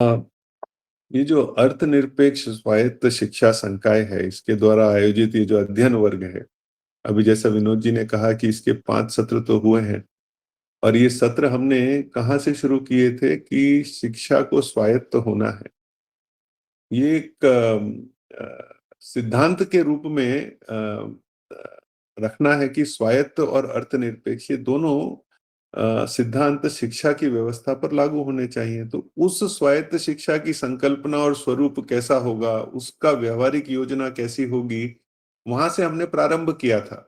ये जो अर्थनिरपेक्ष स्वायत्त शिक्षा संकाय है, इसके द्वारा आयोजित ये जो अध्ययन वर्ग है, अभी जैसा विनोद जी ने कहा कि इसके 5 सत्र तो हुए हैं। और ये सत्र हमने कहाँ से शुरू किए थे कि शिक्षा को स्वायत्त होना है। ये एक सिद्धांत के रूप में रखना है कि स्वायत्त और अर्थनिरपेक्ष ये दोनों सिद्धांत शिक्षा की व्यवस्था पर लागू होने चाहिए। तो उस स्वायत्त शिक्षा की संकल्पना और स्वरूप कैसा होगा, उसका व्यवहारिक योजना कैसी होगी, वहां से हमने प्रारंभ किया था।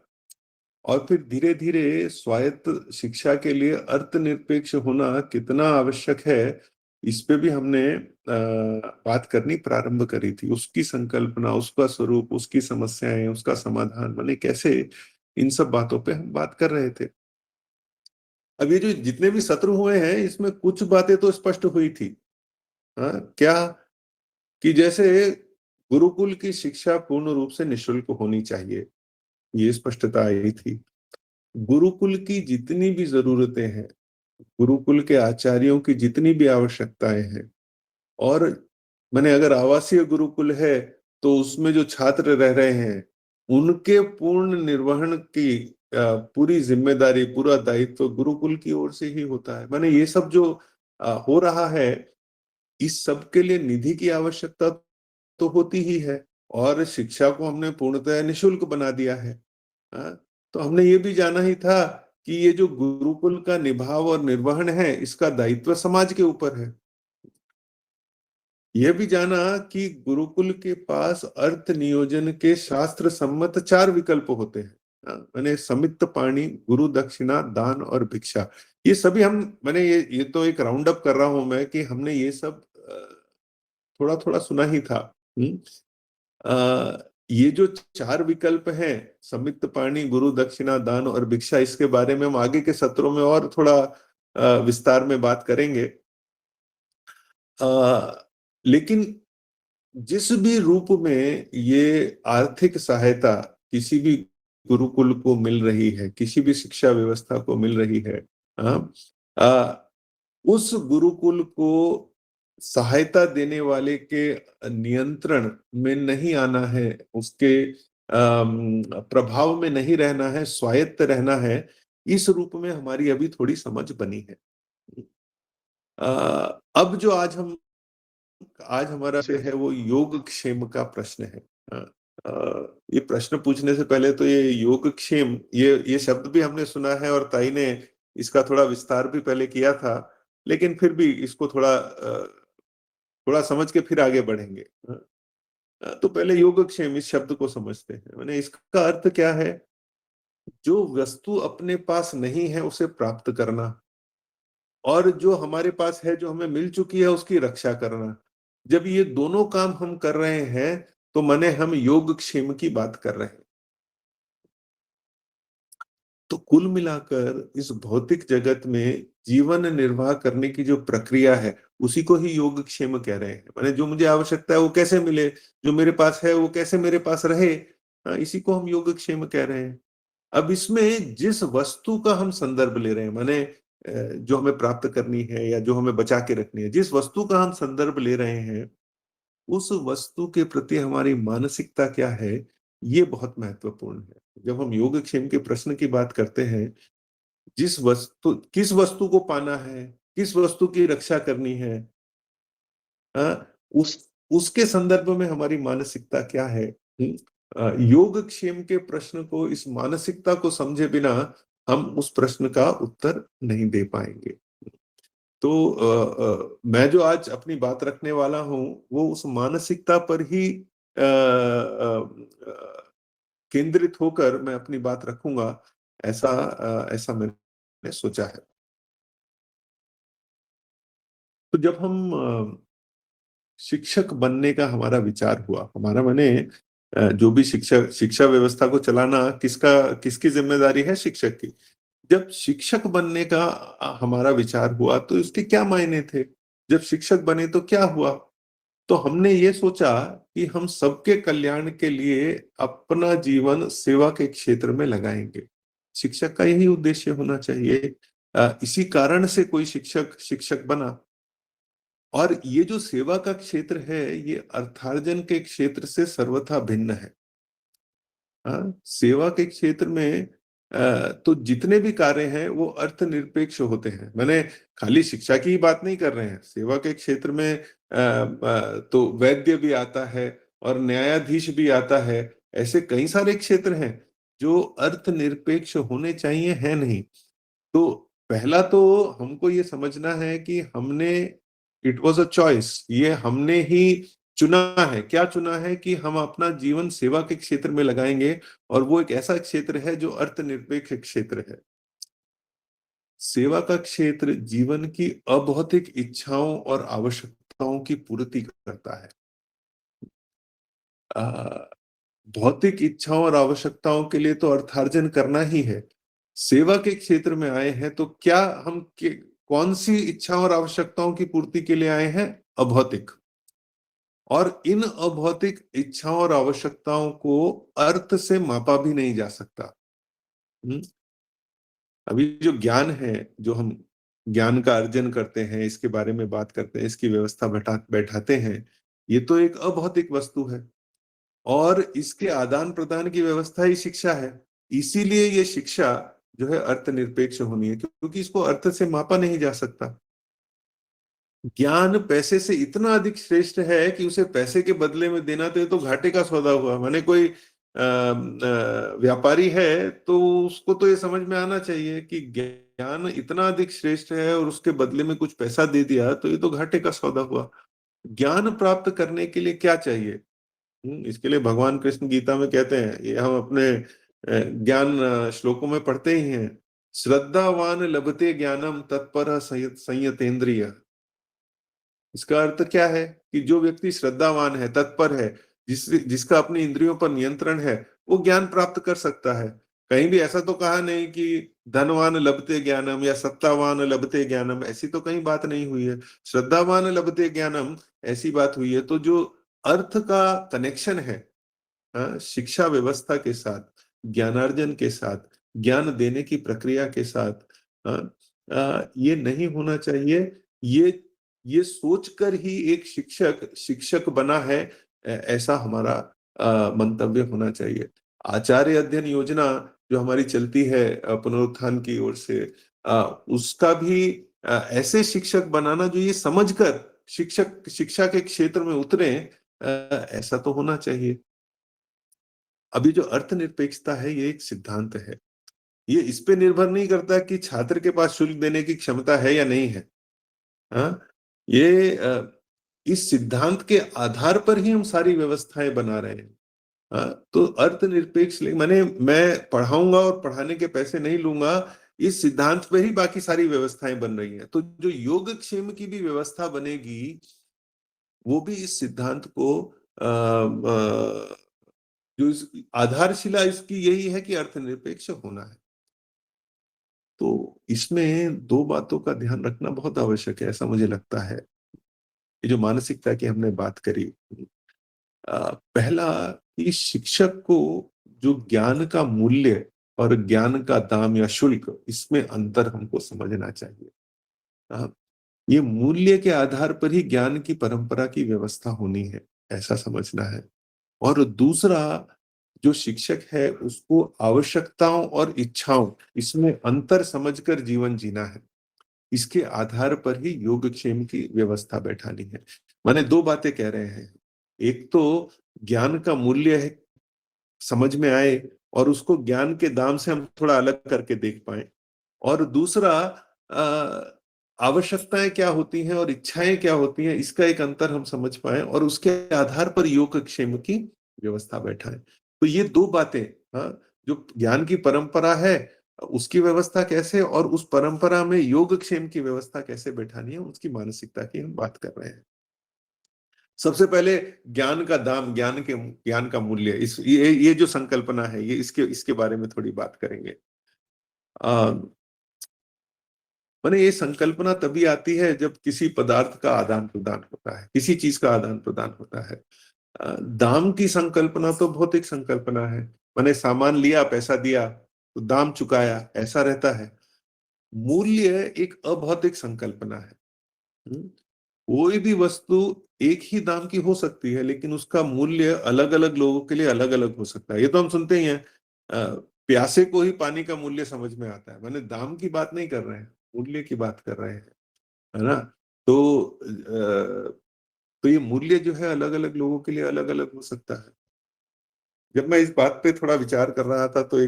और फिर धीरे धीरे स्वायत्त शिक्षा के लिए अर्थनिरपेक्ष होना कितना आवश्यक है, इस पे भी हमने बात करनी प्रारंभ करी थी। उसकी संकल्पना, उसका स्वरूप, उसकी समस्याएं, उसका समाधान, माने कैसे, इन सब बातों पे हम बात कर रहे थे। अब ये जो जितने भी सत्र हुए हैं, इसमें कुछ बातें तो स्पष्ट हुई थी। हाँ, क्या कि जैसे गुरुकुल की शिक्षा पूर्ण रूप से निशुल्क होनी चाहिए, ये स्पष्टता आई थी। गुरुकुल की जितनी भी जरूरतें हैं, गुरुकुल के आचार्यों की जितनी भी आवश्यकताएं हैं, और मैंने अगर आवासीय गुरुकुल है तो उसमें जो छात्र रह रहे हैं, उनके पूर्ण निर्वहन की पूरी जिम्मेदारी, पूरा दायित्व गुरुकुल की ओर से ही होता है। मैंने ये सब जो हो रहा है, इस सब के लिए निधि की आवश्यकता तो होती ही है। और शिक्षा को हमने पूर्णतः निशुल्क बना दिया है। हाँ, तो हमने ये भी जाना ही था कि ये जो गुरुकुल का निभाव और निर्वहन है, इसका दायित्व समाज के ऊपर है। यह भी जाना कि गुरुकुल के पास अर्थ नियोजन के शास्त्र सम्मत 4 विकल्प होते हैं। मैंने समित पाणी, गुरु दक्षिणा, दान और भिक्षा, ये सभी हम, मैंने ये तो एक राउंड अप कर रहा हूं मैं कि हमने ये सब थोड़ा थोड़ा सुना ही था। ये जो 4 विकल्प हैं, समित पाणी, गुरु दक्षिणा, दान और भिक्षा, इसके बारे में हम आगे के सत्रों में और थोड़ा विस्तार में बात करेंगे। लेकिन जिस भी रूप में ये आर्थिक सहायता किसी भी गुरुकुल को मिल रही है, किसी भी शिक्षा व्यवस्था को मिल रही है, हाँ, उस गुरुकुल को सहायता देने वाले के नियंत्रण में नहीं आना है, उसके प्रभाव में नहीं रहना है, स्वायत्त रहना है। इस रूप में हमारी अभी थोड़ी समझ बनी है। अब जो आज हमारा विषय है, वो योगक्षेम का प्रश्न है। ये प्रश्न पूछने से पहले तो ये योगक्षेम, ये शब्द भी हमने सुना है और ताई ने इसका थोड़ा विस्तार भी पहले किया था, लेकिन फिर भी इसको थोड़ा समझ के फिर आगे बढ़ेंगे। तो पहले योगक्षेम इस शब्द को समझते हैं। मैंने इसका अर्थ क्या है? जो वस्तु अपने पास नहीं है उसे प्राप्त करना, और जो हमारे पास है, जो हमें मिल चुकी है, उसकी रक्षा करना। जब ये दोनों काम हम कर रहे हैं, तो माने हम योगक्षेम की बात कर रहे हैं। तो कुल मिलाकर इस भौतिक जगत में जीवन निर्वाह करने की जो प्रक्रिया है, उसी को ही योगक्षेम कह रहे हैं। माने जो मुझे आवश्यकता है वो कैसे मिले, जो मेरे पास है वो कैसे मेरे पास रहे, इसी को हम योगक्षेम कह रहे हैं। अब इसमें जिस वस्तु का हम संदर्भ ले रहे हैं, माने जो हमें प्राप्त करनी है या जो हमें बचा के रखनी है, जिस वस्तु का हम संदर्भ ले रहे हैं, उस वस्तु के प्रति हमारी मानसिकता क्या है, ये बहुत महत्वपूर्ण है। जब हम योगक्षेम के प्रश्न की बात करते हैं, किस वस्तु को पाना है, किस वस्तु की रक्षा करनी है, उस उसके संदर्भ में हमारी मानसिकता क्या है। योगक्षेम के प्रश्न को, इस मानसिकता को समझे बिना हम उस प्रश्न का उत्तर नहीं दे पाएंगे। तो मैं जो आज अपनी बात रखने वाला हूं, वो उस मानसिकता पर ही केंद्रित होकर मैं अपनी बात रखूंगा। ऐसा मैंने सोचा है। तो जब हम शिक्षक बनने का हमारा विचार हुआ, हमारा मैंने जो भी शिक्षा शिक्षा व्यवस्था को चलाना किसकी जिम्मेदारी है? शिक्षक की। जब शिक्षक बनने का हमारा विचार हुआ, तो इसके क्या मायने थे? जब शिक्षक बने तो क्या हुआ? तो हमने ये सोचा कि हम सबके कल्याण के लिए अपना जीवन सेवा के क्षेत्र में लगाएंगे। शिक्षक का यही उद्देश्य होना चाहिए। इसी कारण से कोई शिक्षक शिक्षक बना। और ये जो सेवा का क्षेत्र है, ये अर्थार्जन के क्षेत्र से सर्वथा भिन्न है। हाँ, सेवा के क्षेत्र में तो जितने भी कार्य हैं वो अर्थनिरपेक्ष होते हैं। मैंने खाली शिक्षा की ही बात नहीं कर रहे हैं। सेवा के क्षेत्र में तो वैद्य भी आता है और न्यायाधीश भी आता है। ऐसे कई सारे क्षेत्र हैं जो अर्थनिरपेक्ष होने चाहिए, है नहीं। तो पहला तो हमको ये समझना है कि हमने इट वाज़ अ चॉइस, ये हमने ही चुना है। क्या चुना है कि हम अपना जीवन सेवा के क्षेत्र में लगाएँगे और वो एक ऐसा क्षेत्र है जो अर्थनिरपेक्ष क्षेत्र है। सेवा का क्षेत्र जीवन की अभौतिक इच्छाओं और आवश्यकताओं की पूर्ति करता है। अ, भौतिक इच्छाओं और आवश्यकताओं के लिए तो अर्थार्जन करना ही है। सेवा के क्षेत्र में आए हैं तो क्या हम कौन सी इच्छाओं और आवश्यकताओं की पूर्ति के लिए आए हैं? अभौतिक। और इन अभौतिक इच्छाओं और आवश्यकताओं को अर्थ से मापा भी नहीं जा सकता। हम्म? अभी जो ज्ञान है, जो हम ज्ञान का अर्जन करते हैं, इसके बारे में बात करते हैं, इसकी व्यवस्था बैठाते हैं, ये तो एक अभौतिक वस्तु है और इसके आदान प्रदान की व्यवस्था ही शिक्षा है। इसीलिए ये शिक्षा जो है अर्थनिरपेक्ष होनी है, क्योंकि इसको अर्थ से मापा नहीं जा सकता। ज्ञान पैसे से इतना अधिक श्रेष्ठ है कि उसे पैसे के बदले में देना तो ये तो घाटे का सौदा हुआ। माने कोई व्यापारी है तो उसको तो ये समझ में आना चाहिए कि ज्ञान इतना अधिक श्रेष्ठ है और उसके बदले में कुछ पैसा दे दिया तो ये तो घाटे का सौदा हुआ। ज्ञान प्राप्त करने के लिए क्या चाहिए? इसके लिए भगवान कृष्ण गीता में कहते हैं, ये हम अपने ज्ञान श्लोकों में पढ़ते ही हैं। श्रद्धावान लभते ज्ञानम तत्पर संयतेन्द्रिय। इसका अर्थ क्या है कि जो व्यक्ति श्रद्धावान है, तत्पर है, जिसका अपनी इंद्रियों पर नियंत्रण है, वो ज्ञान प्राप्त कर सकता है। कहीं भी ऐसा तो कहा नहीं कि धनवान लभते ज्ञानम या सत्तावान लभते ज्ञानम, ऐसी तो कहीं बात नहीं हुई है। श्रद्धावान लभते ज्ञानम ऐसी बात हुई है। तो जो अर्थ का कनेक्शन है शिक्षा व्यवस्था के साथ, ज्ञानार्जन के साथ, ज्ञान देने की प्रक्रिया के साथ, ये नहीं होना चाहिए। ये ये सोचकर ही एक शिक्षक शिक्षक बना है, ऐसा हमारा मंतव्य होना चाहिए। आचार्य अध्ययन योजना जो हमारी चलती है पुनरुत्थान की ओर से, उसका भी ऐसे शिक्षक बनाना जो ये समझकर शिक्षक शिक्षा के क्षेत्र में उतरे, ऐसा तो होना चाहिए। अभी जो अर्थनिरपेक्षता है ये एक सिद्धांत है। ये इस पे निर्भर नहीं करता कि छात्र के पास शुल्क देने की क्षमता है या नहीं है। हाँ, ये इस सिद्धांत के आधार पर ही हम सारी व्यवस्थाएं बना रहे हैं। तो अर्थनिरपेक्ष माने मैं पढ़ाऊंगा और पढ़ाने के पैसे नहीं लूंगा, इस सिद्धांत पे ही बाकी सारी व्यवस्थाएं बन रही हैं। तो जो योगक्षेम की भी व्यवस्था बनेगी, वो भी इस सिद्धांत को जो आधारशिला इसकी यही है कि अर्थनिरपेक्ष होना है। तो इसमें दो बातों का ध्यान रखना बहुत आवश्यक है, ऐसा मुझे लगता है। ये जो मानसिकता की हमने बात करी, पहला कि शिक्षक को जो ज्ञान का मूल्य और ज्ञान का दाम या शुल्क, इसमें अंतर हमको समझना चाहिए। अ, ये मूल्य के आधार पर ही ज्ञान की परंपरा की व्यवस्था होनी है, ऐसा समझना है। और दूसरा, जो शिक्षक है उसको आवश्यकताओं और इच्छाओं, इसमें अंतर समझकर जीवन जीना है। इसके आधार पर ही योगक्षेम की व्यवस्था बैठानी है। माने दो बातें कह रहे हैं। एक तो ज्ञान का मूल्य है, समझ में आए और उसको ज्ञान के दाम से हम थोड़ा अलग करके देख पाए। और दूसरा, आवश्यकताएं क्या होती हैं और इच्छाएं क्या होती हैं, इसका एक अंतर हम समझ पाए और उसके आधार पर योगक्षेम की व्यवस्था बैठाएं। तो ये दो बातें, जो ज्ञान की परंपरा है उसकी व्यवस्था कैसे और उस परंपरा में योगक्षेम की व्यवस्था कैसे बैठानी है, उसकी मानसिकता की हम बात कर रहे हैं। सबसे पहले ज्ञान का दाम, ज्ञान का मूल्य, इस ये जो संकल्पना है, ये इसके इसके बारे में थोड़ी बात करेंगे। आ, माने ये संकल्पना तभी आती है जब किसी पदार्थ का आदान प्रदान होता है, किसी चीज का आदान प्रदान होता है। दाम की संकल्पना तो भौतिक संकल्पना है। मैंने सामान लिया, पैसा दिया तो दाम चुकाया, ऐसा रहता है। मूल्य एक अभौतिक संकल्पना है। हम्म? कोई भी वस्तु एक ही दाम की हो सकती है, लेकिन उसका मूल्य अलग-अलग लोगों के लिए अलग-अलग हो सकता है। ये तो हम सुनते ही हैं। प्यासे को ही पानी का मूल्य समझ में आता है। माने दाम की बात नहीं कर रहे हैं, मूल्य की बात कर रहे हैं, है ना? तो तो ये मूल्य जो है अलग-अलग लोगों के लिए अलग-अलग हो सकता है। जब मैं इस बात पे थोड़ा विचार कर रहा था तो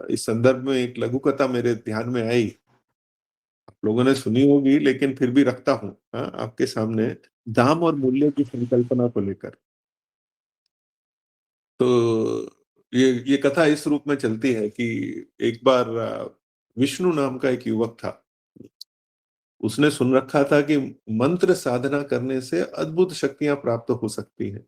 इस संदर्भ में एक लघु कथा मेरे ध्यान में आई। लोगों ने सुनी होगी लेकिन फिर भी रखता हूँ, हाँ, आपके सामने, दाम और मूल्य की संकल्पना को लेकर। तो ये कथा इस रूप में चलती है कि एक बार विष्णु नाम का एक युवक था। उसने सुन रखा था कि मंत्र साधना करने से अद्भुत शक्तियाँ प्राप्त हो सकती हैं।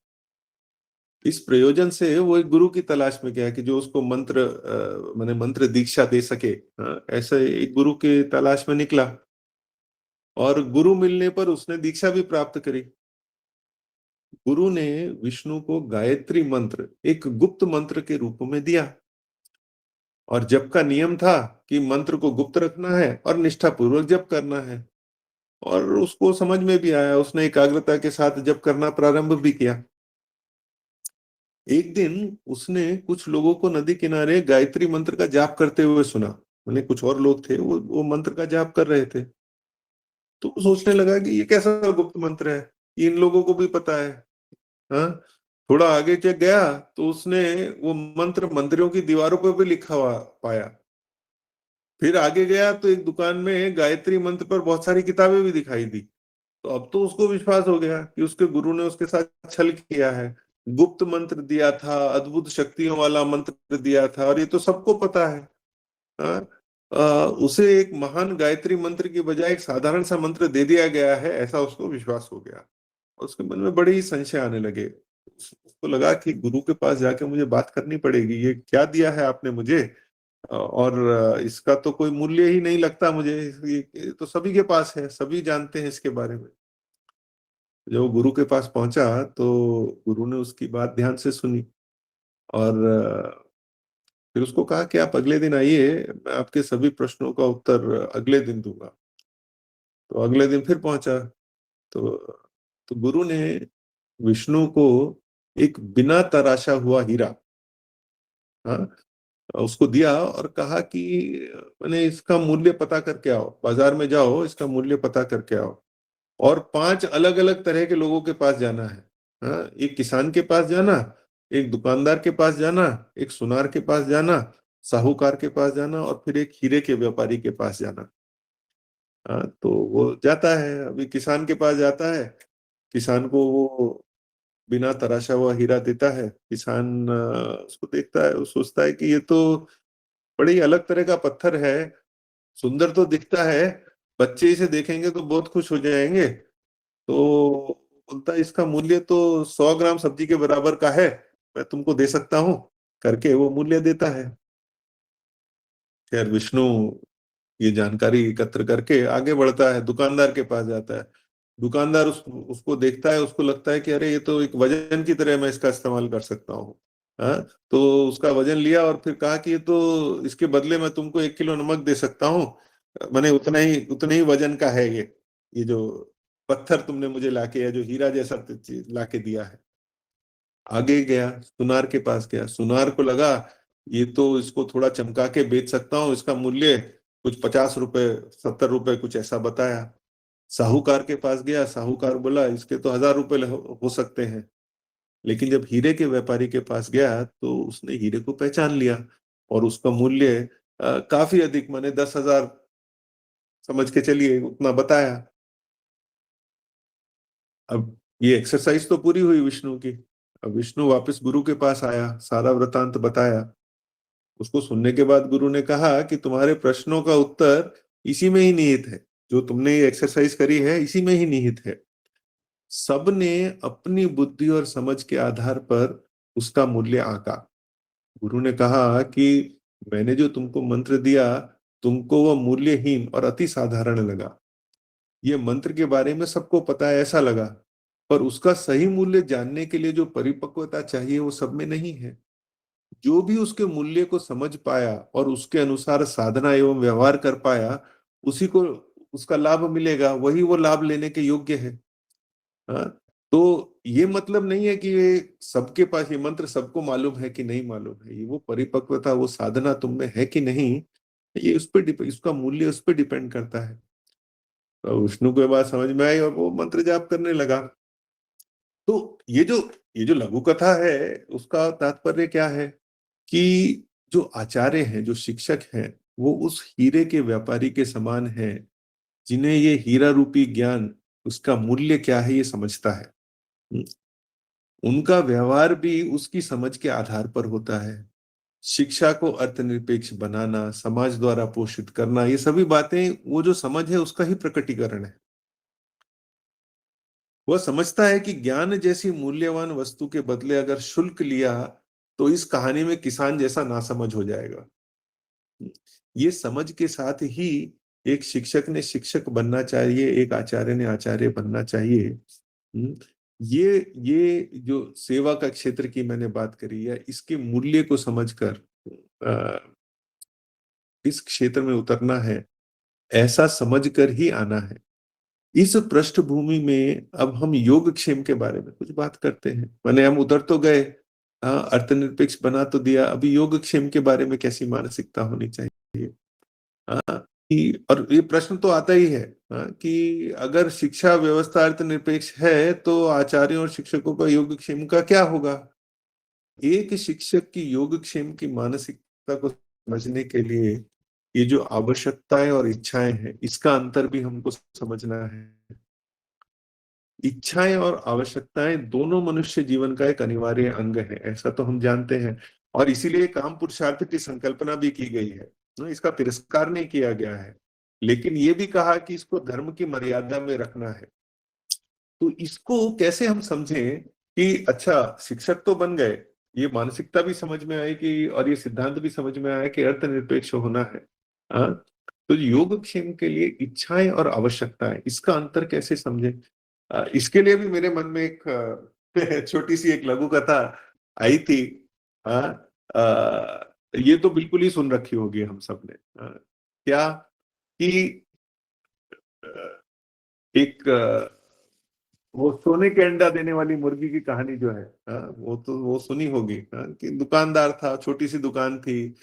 इस प्रयोजन से वो एक गुरु की तलाश में गया कि जो उसको माने मंत्र दीक्षा दे सके। ऐसे एक गुरु की तलाश में निकला और गुरु मिलने पर उसने दीक्षा भी प्राप्त करी। गुरु ने विष्णु को गायत्री मंत्र एक गुप्त मंत्र के रूप में दिया और जप का नियम था कि मंत्र को गुप्त रखना है और निष्ठापूर्वक जप करना है। और उसको समझ में भी आया, उसने एकाग्रता के साथ जप करना प्रारंभ भी किया। एक दिन उसने कुछ लोगों को नदी किनारे गायत्री मंत्र का जाप करते हुए सुना। मैंने कुछ और लोग थे, वो मंत्र का जाप कर रहे थे। तो वो सोचने लगा कि ये कैसा गुप्त मंत्र है, ये इन लोगों को भी पता है। हाँ, थोड़ा आगे चल गया तो उसने वो मंत्र मंदिरों की दीवारों पर भी लिखा हुआ पाया। फिर आगे गया तो एक दुकान में गायत्री मंत्र पर बहुत सारी किताबें भी दिखाई दी। तो अब तो उसको विश्वास हो गया कि उसके गुरु ने उसके साथ छल किया है, गुप्त मंत्र दिया था, अद्भुत शक्तियों वाला मंत्र दिया था और ये तो सबको पता है। हाँ? उसे एक महान गायत्री मंत्र की बजाय एक साधारण सा मंत्र दे दिया गया है, ऐसा उसको विश्वास हो गया। उसके मन में बड़े ही संशय आने लगे। उसको लगा कि गुरु के पास जाके मुझे बात करनी पड़ेगी, ये क्या दिया है आपने मुझे? और इसका तो कोई मूल्य ही नहीं लगता मुझे। ये तो सभी के पास है, सभी जानते हैं इसके बारे में। जब वो गुरु के पास पहुंचा तो गुरु ने उसकी बात ध्यान से सुनी और फिर उसको कहा कि आप अगले दिन आइए, मैं आपके सभी प्रश्नों का उत्तर अगले दिन दूंगा। तो अगले दिन फिर पहुंचा तो गुरु ने विष्णु को एक बिना तराशा हुआ हीरा, हाँ, उसको दिया और कहा कि मैंने इसका मूल्य पता करके आओ, बाजार में जाओ, इसका मूल्य पता करके आओ। और 5 अलग-अलग तरह के लोगों के पास जाना है। हाँ, एक किसान के पास जाना, एक दुकानदार के पास जाना, एक सुनार के पास जाना, साहूकार के पास जाना और फिर एक हीरे के व्यापारी के पास जाना। हाँ, तो वो जाता है, अभी किसान के पास जाता है, किसान को वो बिना तराशा हुआ हीरा देता है। किसान उसको देखता है, वो सोचता है कि ये तो बड़ी ही अलग तरह का पत्थर है, सुंदर तो दिखता है, बच्चे इसे देखेंगे तो बहुत खुश हो जाएंगे। तो बोलता है इसका मूल्य तो 100 ग्राम सब्जी के बराबर का है, मैं तुमको दे सकता हूँ, करके वो मूल्य देता है। खैर विष्णु ये जानकारी एकत्र करके आगे बढ़ता है, दुकानदार के पास जाता है। दुकानदार उसको देखता है, उसको लगता है कि अरे ये तो एक वजन की तरह मैं इसका इस्तेमाल कर सकता हूँ। हाँ, तो उसका वजन लिया और फिर कहा कि ये तो इसके बदले मैं तुमको 1 किलो नमक दे सकता हूँ। मैंने उतने ही वजन का है ये जो पत्थर तुमने मुझे लाके या जो हीरा जैसा चीज लाके दिया है। आगे गया, सुनार के पास गया, सुनार को लगा ये तो इसको थोड़ा चमका के बेच सकता हूँ, इसका मूल्य कुछ 50 रुपए, 70 रुपए कुछ ऐसा बताया। साहूकार के पास गया, साहूकार बोला इसके तो 1000 रुपए हो सकते हैं। लेकिन जब हीरे के व्यापारी के पास गया तो उसने हीरे को पहचान लिया और उसका मूल्य काफी अधिक, माने 10,000 समझ के चलिए, उतना बताया। अब ये एक्सरसाइज तो पूरी हुई विष्णु की। अब विष्णु वापस गुरु के पास आया, सारा वृतांत बताया। उसको सुनने के बाद गुरु ने कहा कि तुम्हारे प्रश्नों का उत्तर इसी में ही निहित है, जो तुमने ये एक्सरसाइज करी है इसी में ही निहित है। सबने अपनी बुद्धि और समझ के आधार पर उसका मूल्य आंका। गुरु ने कहा कि मैंने जो तुमको मंत्र दिया, तुमको वह मूल्यहीन और अति साधारण लगा। ये मंत्र के बारे में सबको पता है ऐसा लगा, पर उसका सही मूल्य जानने के लिए जो परिपक्वता चाहिए वो सब में नहीं है। जो भी उसके मूल्य को समझ पाया और उसके अनुसार साधना एवं व्यवहार कर पाया, उसी को उसका लाभ मिलेगा, वही वो लाभ लेने के योग्य है। हाँ, तो ये मतलब नहीं है कि ये सबके पास ये मंत्र सबको मालूम है कि नहीं मालूम है। ये वो परिपक्वता, वो साधना तुम में है कि नहीं, ये उस पे इसका मूल्य उस पे डिपेंड करता है। तो विष्णु को ये बात समझ में आई और वो मंत्र जाप करने लगा। तो ये जो लघु कथा है, उसका तात्पर्य क्या है कि जो आचार्य हैं, जो शिक्षक हैं, वो उस हीरे के व्यापारी के समान है, जिन्हें ये हीरा रूपी ज्ञान, उसका मूल्य क्या है ये समझता है। उनका व्यवहार भी उसकी समझ के आधार पर होता है। शिक्षा को अर्थनिरपेक्ष बनाना, समाज द्वारा पोषित करना, ये सभी बातें वो जो समझ है उसका ही प्रकटीकरण है। वह समझता है कि ज्ञान जैसी मूल्यवान वस्तु के बदले अगर शुल्क लिया तो इस कहानी में किसान जैसा नासमझ हो जाएगा। ये समझ के साथ ही एक शिक्षक ने शिक्षक बनना चाहिए, एक आचार्य ने आचार्य बनना चाहिए। हम्म, ये जो सेवा का क्षेत्र की मैंने बात करी है, इसके मूल्य को समझकर इस क्षेत्र में उतरना है, ऐसा समझकर ही आना है। इस पृष्ठभूमि में अब हम योगक्षेम के बारे में कुछ बात करते हैं। मैंने हम उतर तो गए, हाँ, अर्थनिरपेक्ष बना तो दिया, अभी योगक्षेम के बारे में कैसी मानसिकता होनी चाहिए। हाँ, कि और ये प्रश्न तो आता ही है, हाँ, कि अगर शिक्षा व्यवस्था अर्थनिरपेक्ष है तो आचार्यों और शिक्षकों का योगक्षेम का क्या होगा। एक शिक्षक की योगक्षेम की मानसिकता को समझने के लिए ये जो आवश्यकताएं और इच्छाएं हैं, इसका अंतर भी हमको समझना है। इच्छाएं और आवश्यकताएं दोनों मनुष्य जीवन का एक अनिवार्य अंग है, ऐसा तो हम जानते हैं। और इसीलिए काम पुरुषार्थ की संकल्पना भी की गई है, इसका तिरस्कार नहीं किया गया है, लेकिन ये भी कहा कि इसको धर्म की मर्यादा में रखना है। तो इसको कैसे हम समझें कि अच्छा, शिक्षक तो बन गए, ये मानसिकता भी समझ में आई कि, और ये सिद्धांत भी समझ में आया कि अर्थनिरपेक्ष होना है। हाँ, तो योगक्षेम के लिए इच्छाएं और आवश्यकताएं, इसका अंतर कैसे समझें। इसके लिए भी मेरे मन में एक छोटी सी एक लघु कथा आई थी। हाँ, ये तो बिल्कुल ही सुन रखी होगी हम सबने। क्या कि एक वो सोने के अंडा देने वाली मुर्गी की कहानी जो है, वो तो वो सुनी होगी। कि दुकानदार था, छोटी सी दुकान थी,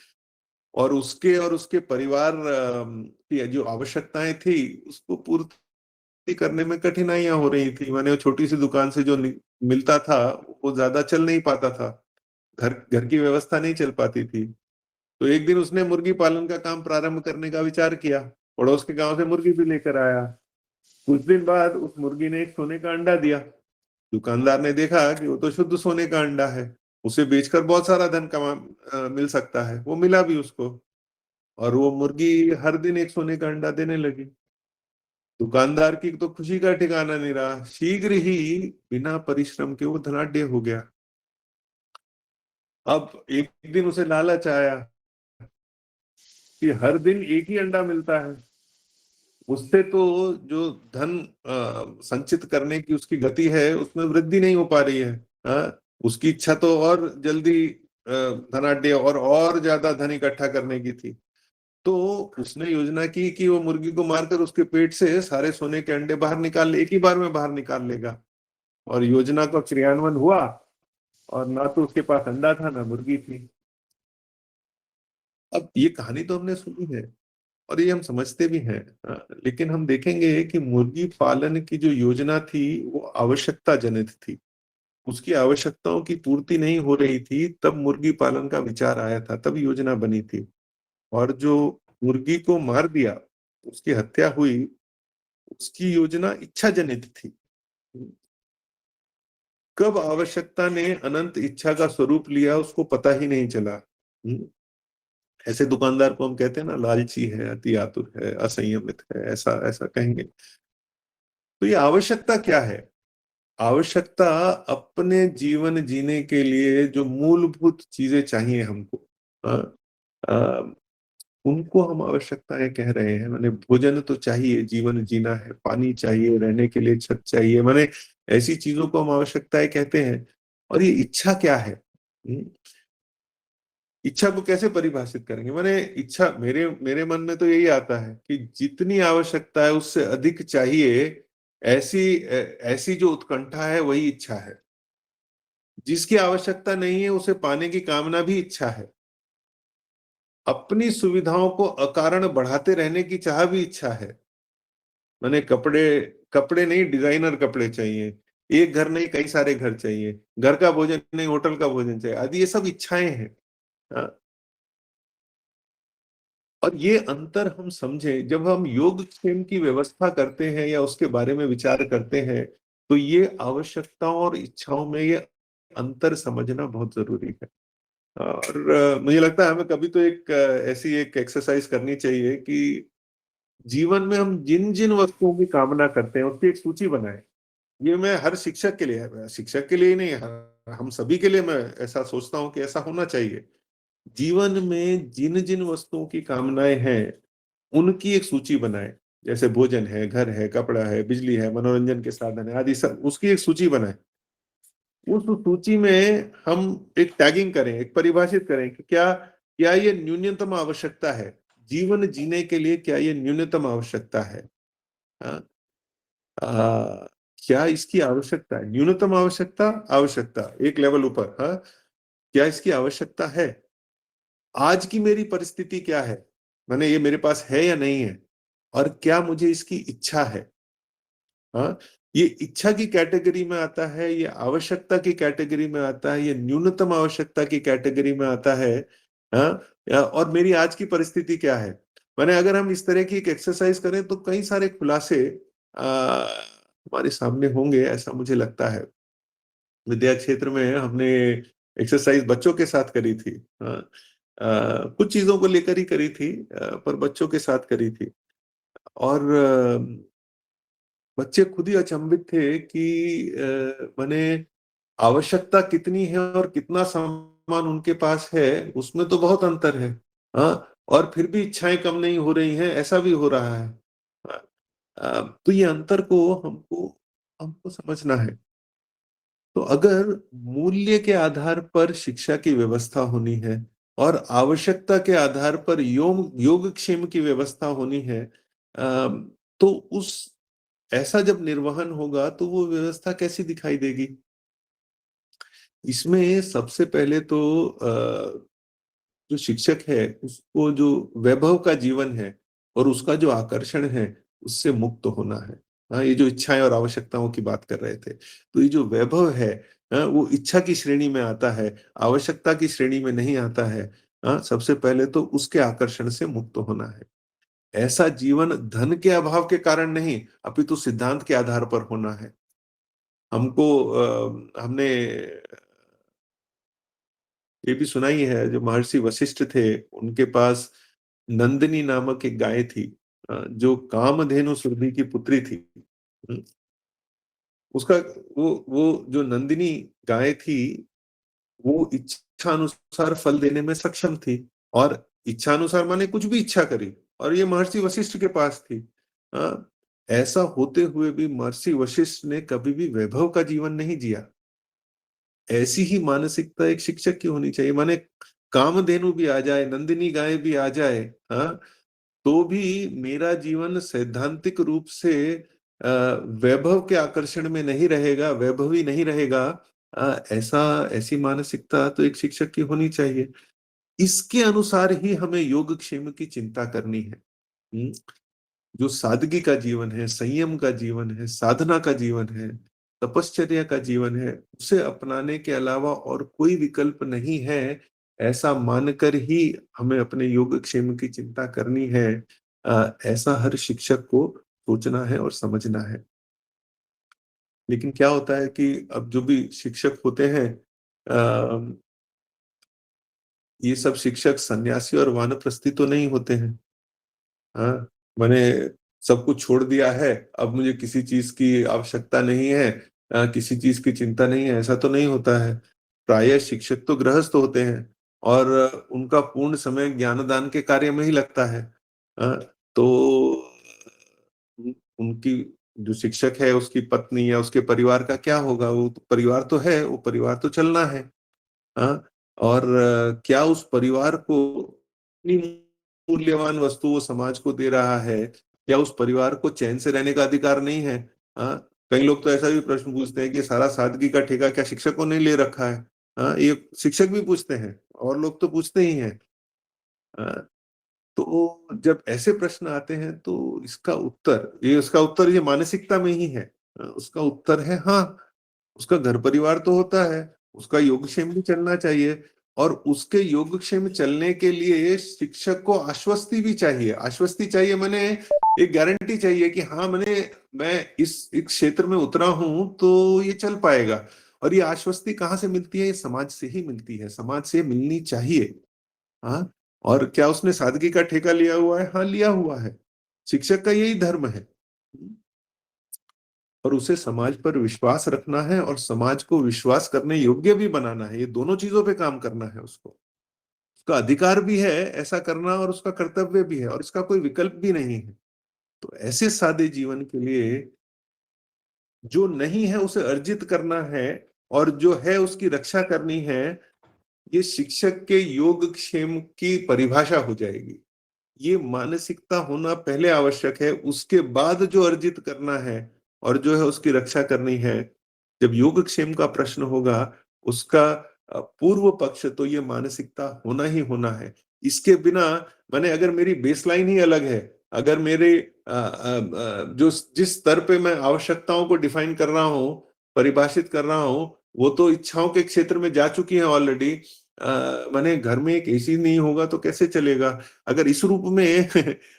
और उसके परिवार की जो आवश्यकताएं थी उसको पूर्ति करने में कठिनाइयां हो रही थी। मैंने वो छोटी सी दुकान से जो मिलता था वो ज्यादा चल नहीं पाता था, घर घर की व्यवस्था नहीं चल पाती थी। तो एक दिन उसने मुर्गी पालन का काम प्रारंभ करने का विचार किया, पड़ोस के गांव से मुर्गी भी लेकर आया। कुछ दिन बाद उस मुर्गी ने एक सोने का अंडा दिया। दुकानदार ने देखा कि वो तो शुद्ध सोने का अंडा है, उसे बेचकर बहुत सारा धन मिल सकता है। वो मिला भी उसको, और वो मुर्गी हर दिन एक सोने का अंडा देने लगी। दुकानदार की तो खुशी का ठिकाना नहीं रहा, शीघ्र ही बिना परिश्रम के वो धनाढ्य हो गया। अब एक दिन उसे लालच आया कि हर दिन एक ही अंडा मिलता है, उससे तो जो धन संचित करने की उसकी गति है उसमें वृद्धि नहीं हो पा रही है। उसकी इच्छा तो और जल्दी धनाढ्य और ज्यादा धन इकट्ठा करने की थी। तो उसने योजना की कि वो मुर्गी को मारकर उसके पेट से सारे सोने के अंडे बाहर निकाल, एक ही बार में बाहर निकाल लेगा। और योजना का क्रियान्वयन हुआ, और ना तो उसके पास अंडा था ना मुर्गी थी। अब ये कहानी तो हमने सुनी है और ये हम समझते भी हैं, लेकिन हम देखेंगे कि मुर्गी पालन की जो योजना थी वो आवश्यकता जनित थी। उसकी आवश्यकताओं की पूर्ति नहीं हो रही थी, तब मुर्गी पालन का विचार आया था, तब योजना बनी थी। और जो मुर्गी को मार दिया, उसकी हत्या हुई, उसकी योजना इच्छा जनित थी। कब आवश्यकता ने अनंत इच्छा का स्वरूप लिया उसको पता ही नहीं चला। ऐसे दुकानदार को हम कहते हैं ना, लालची है, अति आतुर है, असंयमित है, ऐसा ऐसा कहेंगे। तो ये आवश्यकता क्या है। आवश्यकता अपने जीवन जीने के लिए जो मूलभूत चीजें चाहिए हमको, आ, आ, उनको हम आवश्यकताएं कह रहे हैं। मैंने भोजन तो चाहिए, जीवन जीना है, पानी चाहिए, रहने के लिए छत चाहिए, मैंने ऐसी चीजों को हम आवश्यकताएं कहते हैं। और ये इच्छा क्या है। इच्छा को कैसे परिभाषित करेंगे? माने इच्छा मेरे मेरे मन में तो यही आता है कि जितनी आवश्यकता है उससे अधिक चाहिए, ऐसी जो उत्कंठा है वही इच्छा है। जिसकी आवश्यकता नहीं है उसे पाने की कामना भी इच्छा है। अपनी सुविधाओं को अकारण बढ़ाते रहने की चाह भी इच्छा है। माने कपड़े कपड़े नहीं, डिजाइनर कपड़े चाहिए। एक घर नहीं, कई सारे घर चाहिए। घर का भोजन नहीं, होटल का भोजन चाहिए आदि, ये सब इच्छाएं हैं। हाँ, और ये अंतर हम समझें जब हम योगक्षेम की व्यवस्था करते हैं या उसके बारे में विचार करते हैं, तो ये आवश्यकताओं और इच्छाओं में ये अंतर समझना बहुत जरूरी है। और मुझे लगता है हमें कभी तो ऐसी एक एक्सरसाइज करनी चाहिए कि जीवन में हम जिन जिन वस्तुओं की कामना करते हैं उसकी एक सूची बनाएं। ये मैं हर शिक्षक के लिए है, शिक्षक के लिए ही नहीं, हम सभी के लिए मैं ऐसा सोचता हूँ कि ऐसा होना चाहिए। जीवन में जिन जिन वस्तुओं की कामनाएं हैं उनकी एक सूची बनाएं। जैसे भोजन है, घर है, कपड़ा है, बिजली है, मनोरंजन के साधन है आदि, सब उसकी एक सूची बनाएं। उस सूची में हम एक टैगिंग करें, एक परिभाषित करें कि क्या क्या ये न्यूनतम आवश्यकता है जीवन जीने के लिए, क्या ये न्यूनतम आवश्यकता है? हाँ, आ, क्या इसकी आवश्यकता है? न्यूनतम आवश्यकता, आवश्यकता एक लेवल ऊपर। हाँ, क्या इसकी आवश्यकता है? आज की मेरी परिस्थिति क्या है, माने ये मेरे पास है या नहीं है? और क्या मुझे इसकी इच्छा है? हाँ, ये इच्छा की कैटेगरी में आता है, ये आवश्यकता की कैटेगरी में आता है, ये न्यूनतम आवश्यकता की कैटेगरी में आता है। हाँ, और मेरी आज की परिस्थिति क्या है? माने अगर हम इस तरह की एक एक्सरसाइज करें तो कई सारे खुलासे हमारे सामने होंगे, ऐसा मुझे लगता है। विद्या क्षेत्र में हमने एक्सरसाइज बच्चों के साथ करी थी। हाँ, कुछ चीजों को लेकर ही करी थी, पर बच्चों के साथ करी थी। और बच्चे खुद ही अचंभित थे कि माने आवश्यकता कितनी है और कितना सामान उनके पास है, उसमें तो बहुत अंतर है। हाँ, और फिर भी इच्छाएं कम नहीं हो रही हैं, ऐसा भी हो रहा है। हाँ, तो ये अंतर को हमको हमको समझना है। तो अगर मूल्य के आधार पर शिक्षा की व्यवस्था होनी है और आवश्यकता के आधार पर योगक्षेम की व्यवस्था होनी है, तो उस ऐसा जब निर्वहन होगा तो वो व्यवस्था कैसी दिखाई देगी? इसमें सबसे पहले तो जो शिक्षक है उसको जो वैभव का जीवन है और उसका जो आकर्षण है उससे मुक्त होना है। हाँ, ये जो इच्छाएं और आवश्यकताओं की बात कर रहे थे, तो ये जो वैभव है, हाँ, वो इच्छा की श्रेणी में आता है, आवश्यकता की श्रेणी में नहीं आता है। हाँ, सबसे पहले तो उसके आकर्षण से मुक्त होना है। ऐसा जीवन धन के अभाव के कारण नहीं, अपितु सिद्धांत के आधार पर होना है। हमको हमने ये भी सुना ही है, जो महर्षि वशिष्ठ थे उनके पास नंदिनी नामक एक गाय थी, जो कामधेनु सुरभि की पुत्री थी। हम्म, उसका वो जो नंदिनी गाय थी वो इच्छा अनुसार फल देने में सक्षम थी। और इच्छा अनुसार माने कुछ भी इच्छा करी, और ये महर्षि वशिष्ठ के पास थी। ऐसा होते हुए भी महर्षि वशिष्ठ ने कभी भी वैभव का जीवन नहीं जिया। ऐसी ही मानसिकता एक शिक्षक की होनी चाहिए। माने कामधेनु भी आ जाए, नंदिनी गाय भी आ जाए, हाँ, तो भी मेरा जीवन सैद्धांतिक रूप से वैभव के आकर्षण में नहीं रहेगा, वैभवी नहीं रहेगा। ऐसी मानसिकता तो एक शिक्षक की होनी चाहिए। इसके अनुसार ही हमें योगक्षेम की चिंता करनी है। हम्म, जो सादगी का जीवन है, संयम का जीवन है, साधना का जीवन है, तपश्चर्या का जीवन है, उसे अपनाने के अलावा और कोई विकल्प नहीं है, ऐसा मानकर ही हमें अपने योगक्षेम की चिंता करनी है। ऐसा हर शिक्षक को सोचना है और समझना है। लेकिन क्या होता है कि अब जो भी शिक्षक होते हैं, अ, ये सब शिक्षक सन्यासी और वानप्रस्थी तो नहीं होते हैं। हाँ, मैंने सब कुछ छोड़ दिया है, अब मुझे किसी चीज की आवश्यकता नहीं है, किसी चीज की चिंता नहीं है, ऐसा तो नहीं होता है। प्रायः शिक्षक तो गृहस्थ होते हैं और उनका पूर्ण समय ज्ञानदान के कार्य में ही लगता है। तो उनकी जो शिक्षक है उसकी पत्नी या उसके परिवार का क्या होगा? वो तो परिवार तो है, वो परिवार तो चलना है। हाँ, और क्या उस परिवार को इतनी मूल्यवान वस्तु वो समाज को दे रहा है, क्या उस परिवार को चैन से रहने का अधिकार नहीं है? हाँ, कई लोग तो ऐसा भी प्रश्न पूछते हैं कि सारा सादगी का ठेका क्या शिक्षकों ने ले रखा है? हाँ, ये शिक्षक भी पूछते हैं और लोग तो पूछते ही हैं। तो जब ऐसे प्रश्न आते हैं तो इसका उत्तर ये मानसिकता में ही है। उसका उत्तर है हाँ, उसका घर परिवार तो होता है, उसका योगक्षेम भी चलना चाहिए और उसके योगक्षेम चलने के लिए शिक्षक को आश्वस्ति भी चाहिए। आश्वस्ति चाहिए माने एक गारंटी चाहिए कि हाँ मैं इस क्षेत्र में उतरा हूं तो ये चल पाएगा। और ये आश्वस्ति कहाँ से मिलती है? ये समाज से ही मिलती है, समाज से मिलनी चाहिए। हाँ, और क्या उसने सादगी का ठेका लिया हुआ है? हाँ, लिया हुआ है। शिक्षक का यही धर्म है और उसे समाज पर विश्वास रखना है और समाज को विश्वास करने योग्य भी बनाना है। ये दोनों चीजों पे काम करना है उसको। उसका अधिकार भी है ऐसा करना और उसका कर्तव्य भी है और इसका कोई विकल्प भी नहीं है। तो ऐसे सादे जीवन के लिए जो नहीं है उसे अर्जित करना है और जो है उसकी रक्षा करनी है। ये शिक्षक के योगक्षेम की परिभाषा हो जाएगी। ये मानसिकता होना पहले आवश्यक है, उसके बाद जो अर्जित करना है और जो है उसकी रक्षा करनी है। जब योगक्षेम का प्रश्न होगा, उसका पूर्व पक्ष तो ये मानसिकता होना ही होना है। इसके बिना माने अगर मेरी बेसलाइन ही अलग है, अगर मेरे जो जिस स्तर पे मैं आवश्यकताओं को डिफाइन कर रहा हूँ, परिभाषित कर रहा हूँ, वो तो इच्छाओं के क्षेत्र में जा चुकी है ऑलरेडी। माने घर में एक एसी नहीं होगा तो कैसे चलेगा? अगर इस रूप में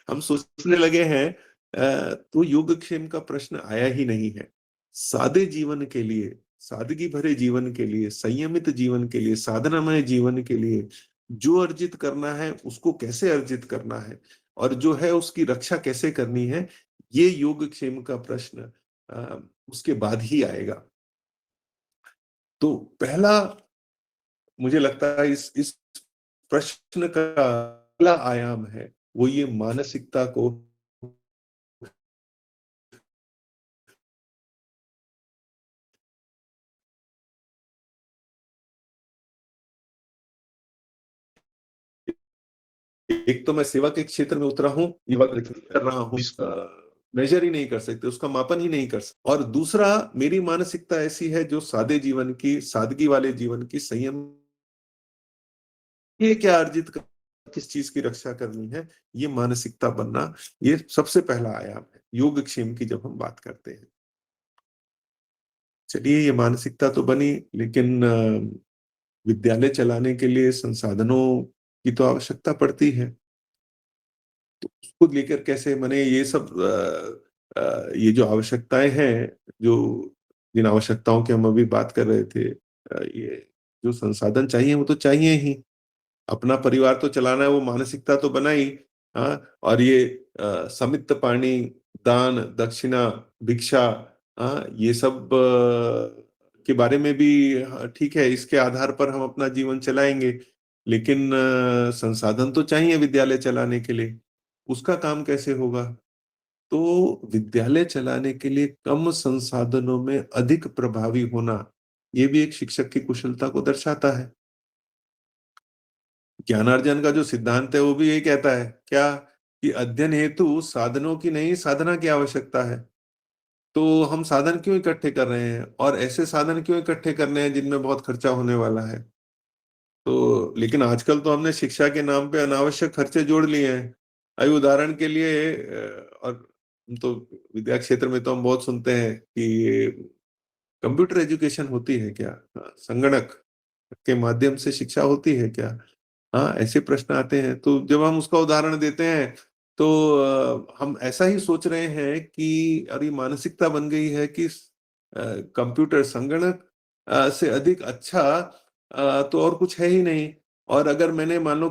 हम सोचने लगे हैं तो योगक्षेम का प्रश्न आया ही नहीं है। सादे जीवन के लिए, सादगी भरे जीवन के लिए, संयमित जीवन के लिए, साधनामय जीवन के लिए जो अर्जित करना है उसको कैसे अर्जित करना है और जो है उसकी रक्षा कैसे करनी है, ये योगक्षेम का प्रश्न उसके बाद ही आएगा। तो पहला मुझे लगता है इस प्रश्न का पहला आयाम है वो ये मानसिकता को। एक तो मैं सेवा के क्षेत्र में उतरा हूँ, ये बात कर रहा हूँ, इसका मेजर ही नहीं कर सकते, उसका मापन ही नहीं कर सकते। और दूसरा, मेरी मानसिकता ऐसी है जो सादे जीवन की, सादगी वाले जीवन की, संयम, ये क्या अर्जित कर, किस चीज की रक्षा करनी है, ये मानसिकता बनना, ये सबसे पहला आयाम है योगक्षेम की जब हम बात करते हैं। चलिए, ये मानसिकता तो बनी, लेकिन विद्यालय चलाने के लिए संसाधनों की तो आवश्यकता पड़ती है। तो उसको लेकर कैसे, मैंने ये सब ये जो आवश्यकताएं हैं, जो जिन आवश्यकताओं की हम अभी बात कर रहे थे, ये जो संसाधन चाहिए वो तो चाहिए ही। अपना परिवार तो चलाना है, वो मानसिकता तो बनाई। हाँ, और ये समित पाणी, दान दक्षिणा, भिक्षा, हाँ, ये सब के बारे में भी हाँ, ठीक है, इसके आधार पर हम अपना जीवन चलाएंगे। लेकिन संसाधन तो चाहिए विद्यालय चलाने के लिए। उसका काम कैसे होगा? तो विद्यालय चलाने के लिए कम संसाधनों में अधिक प्रभावी होना, ये भी एक शिक्षक की कुशलता को दर्शाता है। ज्ञानार्जन का जो सिद्धांत है वो भी यही कहता है क्या, कि अध्ययन हेतु साधनों की नहीं साधना की आवश्यकता है। तो हम साधन क्यों इकट्ठे कर रहे हैं और ऐसे साधन क्यों इकट्ठे करने हैं जिनमें बहुत खर्चा होने वाला है? तो लेकिन आजकल तो हमने शिक्षा के नाम पे अनावश्यक खर्चे जोड़ लिए हैं। अभी उदाहरण के लिए और हम तो विद्या क्षेत्र में तो हम बहुत सुनते हैं कि कंप्यूटर एजुकेशन होती है क्या? हाँ, संगणक के माध्यम से शिक्षा होती है क्या? हाँ, ऐसे प्रश्न आते हैं। तो जब हम उसका उदाहरण देते हैं तो हम ऐसा ही सोच रहे हैं कि अरे मानसिकता बन गई है कि कंप्यूटर, संगणक से अधिक अच्छा तो और कुछ है ही नहीं। और अगर मैंने मान लो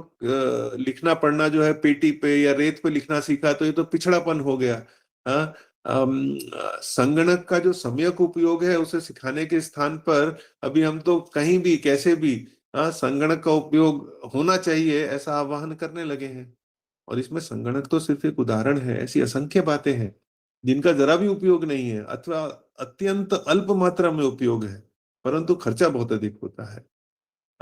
लिखना पढ़ना जो है पेटी पे या रेत पे लिखना सीखा तो ये तो पिछड़ापन हो गया। हाँ, संगणक का जो सम्यक उपयोग है उसे सिखाने के स्थान पर अभी हम तो कहीं भी कैसे भी, हाँ, संगणक का उपयोग होना चाहिए ऐसा आह्वान करने लगे हैं। और इसमें संगणक तो सिर्फ एक उदाहरण है, ऐसी असंख्य बातें हैं जिनका जरा भी उपयोग नहीं है अथवा अत्यंत अल्प मात्रा में उपयोग है, परंतु खर्चा बहुत अधिक होता है।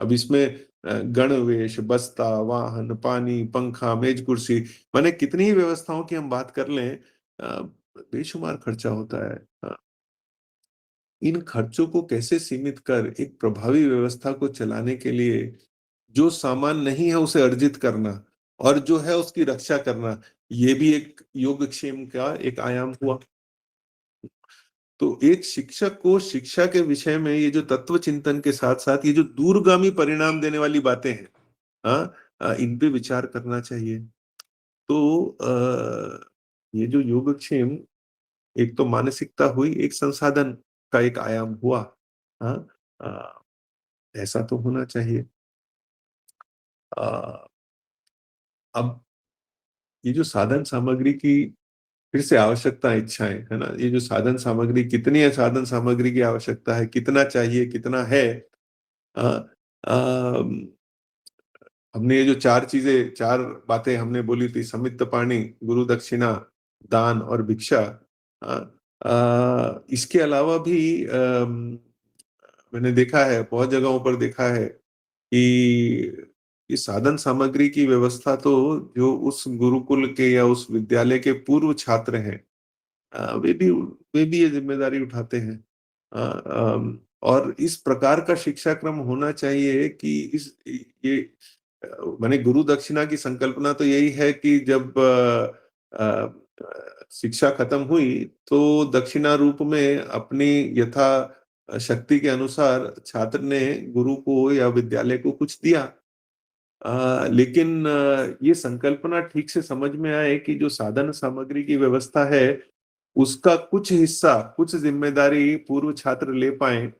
अब इसमें गणवेश, बस्ता, वाहन, पानी, पंखा, मेज, कुर्सी, माने कितनी ही व्यवस्थाओं की हम बात कर लें, अ, बेशुमार खर्चा होता है। इन खर्चों को कैसे सीमित कर एक प्रभावी व्यवस्था को चलाने के लिए जो सामान नहीं है उसे अर्जित करना और जो है उसकी रक्षा करना, ये भी एक योगक्षेम का एक आयाम हुआ। तो एक शिक्षक को शिक्षा के विषय में ये जो तत्व चिंतन के साथ-साथ ये जो दूरगामी परिणाम देने वाली बातें हैं, इन पे विचार करना चाहिए। तो ये जो योगक्षेम, एक तो मानसिकता हुई, एक संसाधन का एक आयाम हुआ। हाँ, अ, ऐसा तो होना चाहिए। अ, अब ये जो साधन सामग्री की फिर से आवश्यकता, इच्छाएँ, है ना? ये जो साधन सामग्री, कितनी है साधन सामग्री की आवश्यकता है, कितना चाहिए, कितना है? अ, अम, हमने ये जो 4 चीज़ें, 4 बातें हमने बोली थी, समित्त पाणी, गुरु दक्षिणा, दान और भिक्षा। अ इसके अलावा भी मैंने देखा है, बहुत जगहों पर देखा है कि ये साधन सामग्री की व्यवस्था तो जो उस गुरुकुल के या उस विद्यालय के पूर्व छात्र हैं, वे भी ये ज़िम्मेदारी उठाते हैं। और इस प्रकार का शिक्षाक्रम होना चाहिए कि ये माने गुरु दक्षिणा की संकल्पना तो यही है कि जब शिक्षा खत्म हुई तो दक्षिणा रूप में अपनी यथा शक्ति के अनुसार छात्र ने गुरु को या विद्यालय को कुछ दिया। लेकिन ये संकल्पना ठीक से समझ में आए कि जो साधन सामग्री की व्यवस्था है, उसका कुछ हिस्सा, कुछ ज़िम्मेदारी पूर्व छात्र ले पाएँ,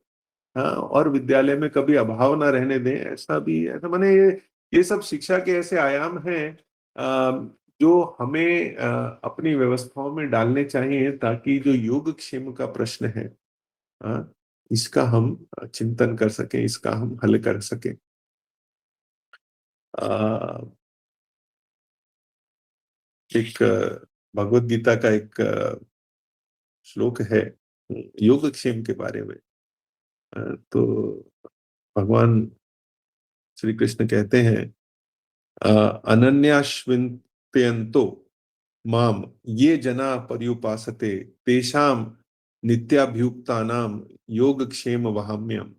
हाँ, और विद्यालय में कभी अभाव ना रहने दें, ऐसा भी, ऐसा माने ये सब शिक्षा के ऐसे आयाम हैं जो हमें अपनी व्यवस्थाओं में डालने चाहिए ताकि जो योगक्षेम का प्रश्न है, इसका हम चिंतन कर सकें, इसका हम हल कर सकें। अ, एक भगवद गीता का एक श्लोक है योगक्षेम के बारे में। तो भगवान श्री कृष्ण कहते हैं, अनन्याश्विन्त्यन्तो माम ये जना पर्युपासते तेषां नित्याभियुक्तानां योगक्षेम वहाम्यहम्।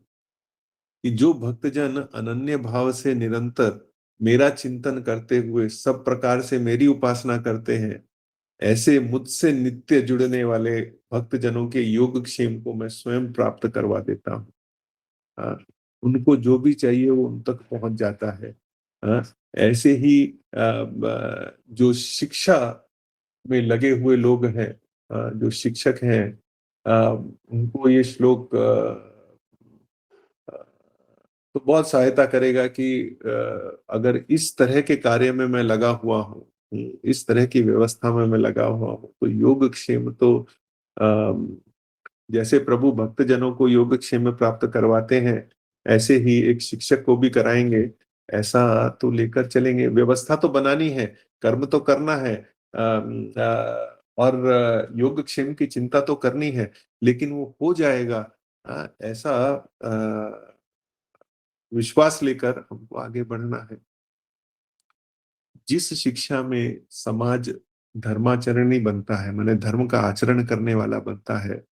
कि जो भक्तजन अनन्य भाव से निरंतर मेरा चिंतन करते हुए सब प्रकार से मेरी उपासना करते हैं, ऐसे मुझसे नित्य जुड़ने वाले भक्तजनों के योगक्षेम को मैं स्वयं प्राप्त करवा देता हूँ। हाँ, उनको जो भी चाहिए वो उन तक पहुँच जाता है। हाँ, ऐसे ही जो शिक्षा में लगे हुए लोग हैं, जो शिक्षक हैं, उनको ये श्लोक तो बहुत सहायता करेगा कि अगर इस तरह के कार्य में मैं लगा हुआ हूँ, इस तरह की व्यवस्था में मैं लगा हुआ हूँ, तो योगक्षेम तो जैसे प्रभु भक्तजनों को योगक्षेम में प्राप्त करवाते हैं, ऐसे ही एक शिक्षक को भी कराएँगे, ऐसा तो लेकर चलेंगे। व्यवस्था तो बनानी है, कर्म तो करना है, और योगक्षेम की चिंता तो करनी है, लेकिन वो हो जाएगा, ऐसा विश्वास लेकर हमको आगे बढ़ना है। जिस शिक्षा में समाज धर्माचरणी बनता है, माने धर्म का आचरण करने वाला बनता है,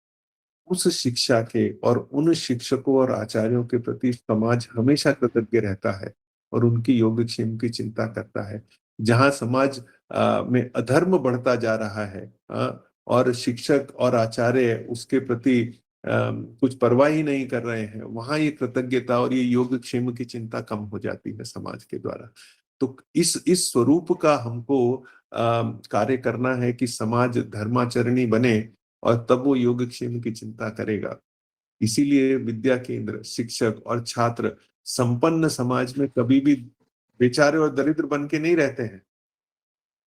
उस शिक्षा के और उन शिक्षकों और आचार्यों के प्रति समाज हमेशा कृतज्ञ रहता है और उनकी योगक्षेम की चिंता करता है। जहाँ समाज में अधर्म बढ़ता जा रहा है, और शिक्षक और आचार्य उसके प्रति कुछ परवाह ही नहीं कर रहे हैं, वहाँ ये कृतज्ञता और ये योगक्षेम की चिंता कम हो जाती है समाज के द्वारा। तो इस स्वरूप का हमको कार्य करना है कि समाज धर्माचरणी बने और तब वो योगक्षेम की चिंता करेगा। इसीलिए विद्या केंद्र, शिक्षक और छात्र संपन्न समाज में कभी भी बेचारे और दरिद्र बन के नहीं रहते हैं।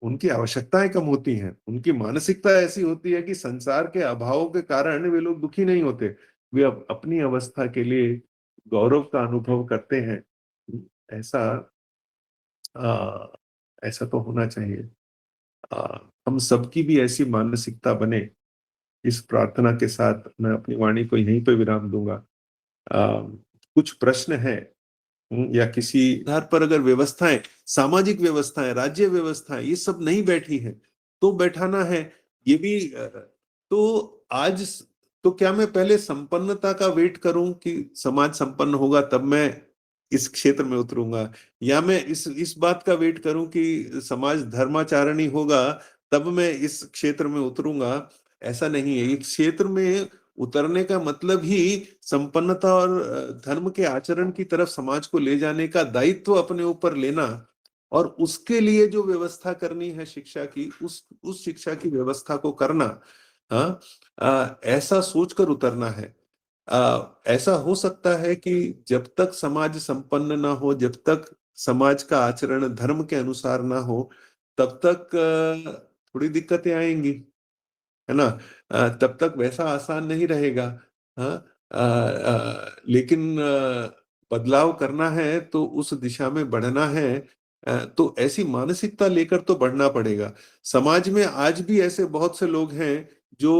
उनकी आवश्यकताएँ कम होती हैं। उनकी मानसिकता ऐसी होती है कि संसार के अभावों के कारण वे लोग दुखी नहीं होते। वे अपनी अवस्था के लिए गौरव का अनुभव करते हैं। ऐसा अ, ऐसा तो होना चाहिए। हम सबकी भी ऐसी मानसिकता बने, इस प्रार्थना के साथ मैं अपनी वाणी को यहीं पे विराम दूँगा। कुछ प्रश्न हैं, या किसी आधार पर अगर व्यवस्थाएं, सामाजिक व्यवस्थाएं, राज्य व्यवस्थाएं ये सब नहीं बैठी हैं तो बैठाना है। ये भी तो आज तो क्या मैं पहले संपन्नता का वेट करूं कि समाज संपन्न होगा तब मैं इस क्षेत्र में उतरूंगा, या मैं इस बात का वेट करूं कि समाज धर्माचरणी होगा तब मैं इस क्षेत्र में उतरूंगा? ऐसा नहीं है। इस क्षेत्र में उतरने का मतलब ही संपन्नता और धर्म के आचरण की तरफ समाज को ले जाने का दायित्व अपने ऊपर लेना, और उसके लिए जो व्यवस्था करनी है शिक्षा की, उस शिक्षा की व्यवस्था को करना। हाँ, ऐसा सोचकर उतरना है। ऐसा हो सकता है कि जब तक समाज संपन्न ना हो, जब तक समाज का आचरण धर्म के अनुसार ना हो, तब तक थोड़ी दिक्कतें आएंगी, है ना। तब तक वैसा आसान नहीं रहेगा। हाँ, लेकिन बदलाव करना है तो उस दिशा में बढ़ना है। तो ऐसी मानसिकता लेकर तो बढ़ना पड़ेगा। समाज में आज भी ऐसे बहुत से लोग हैं जो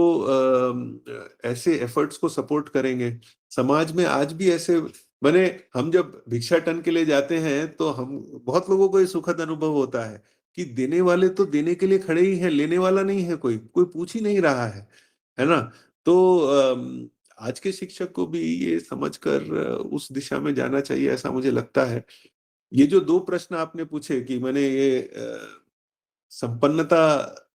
ऐसे एफर्ट्स को सपोर्ट करेंगे। समाज में आज भी ऐसे बने, हम जब भिक्षाटन के लिए जाते हैं तो हम बहुत लोगों को ये सुखद अनुभव होता है कि देने वाले तो देने के लिए खड़े ही हैं, लेने वाला नहीं है, कोई कोई पूछ ही नहीं रहा है ना। तो आज के शिक्षक को भी ये समझकर उस दिशा में जाना चाहिए, ऐसा मुझे लगता है। ये जो दो प्रश्न आपने पूछे कि मैंने ये संपन्नता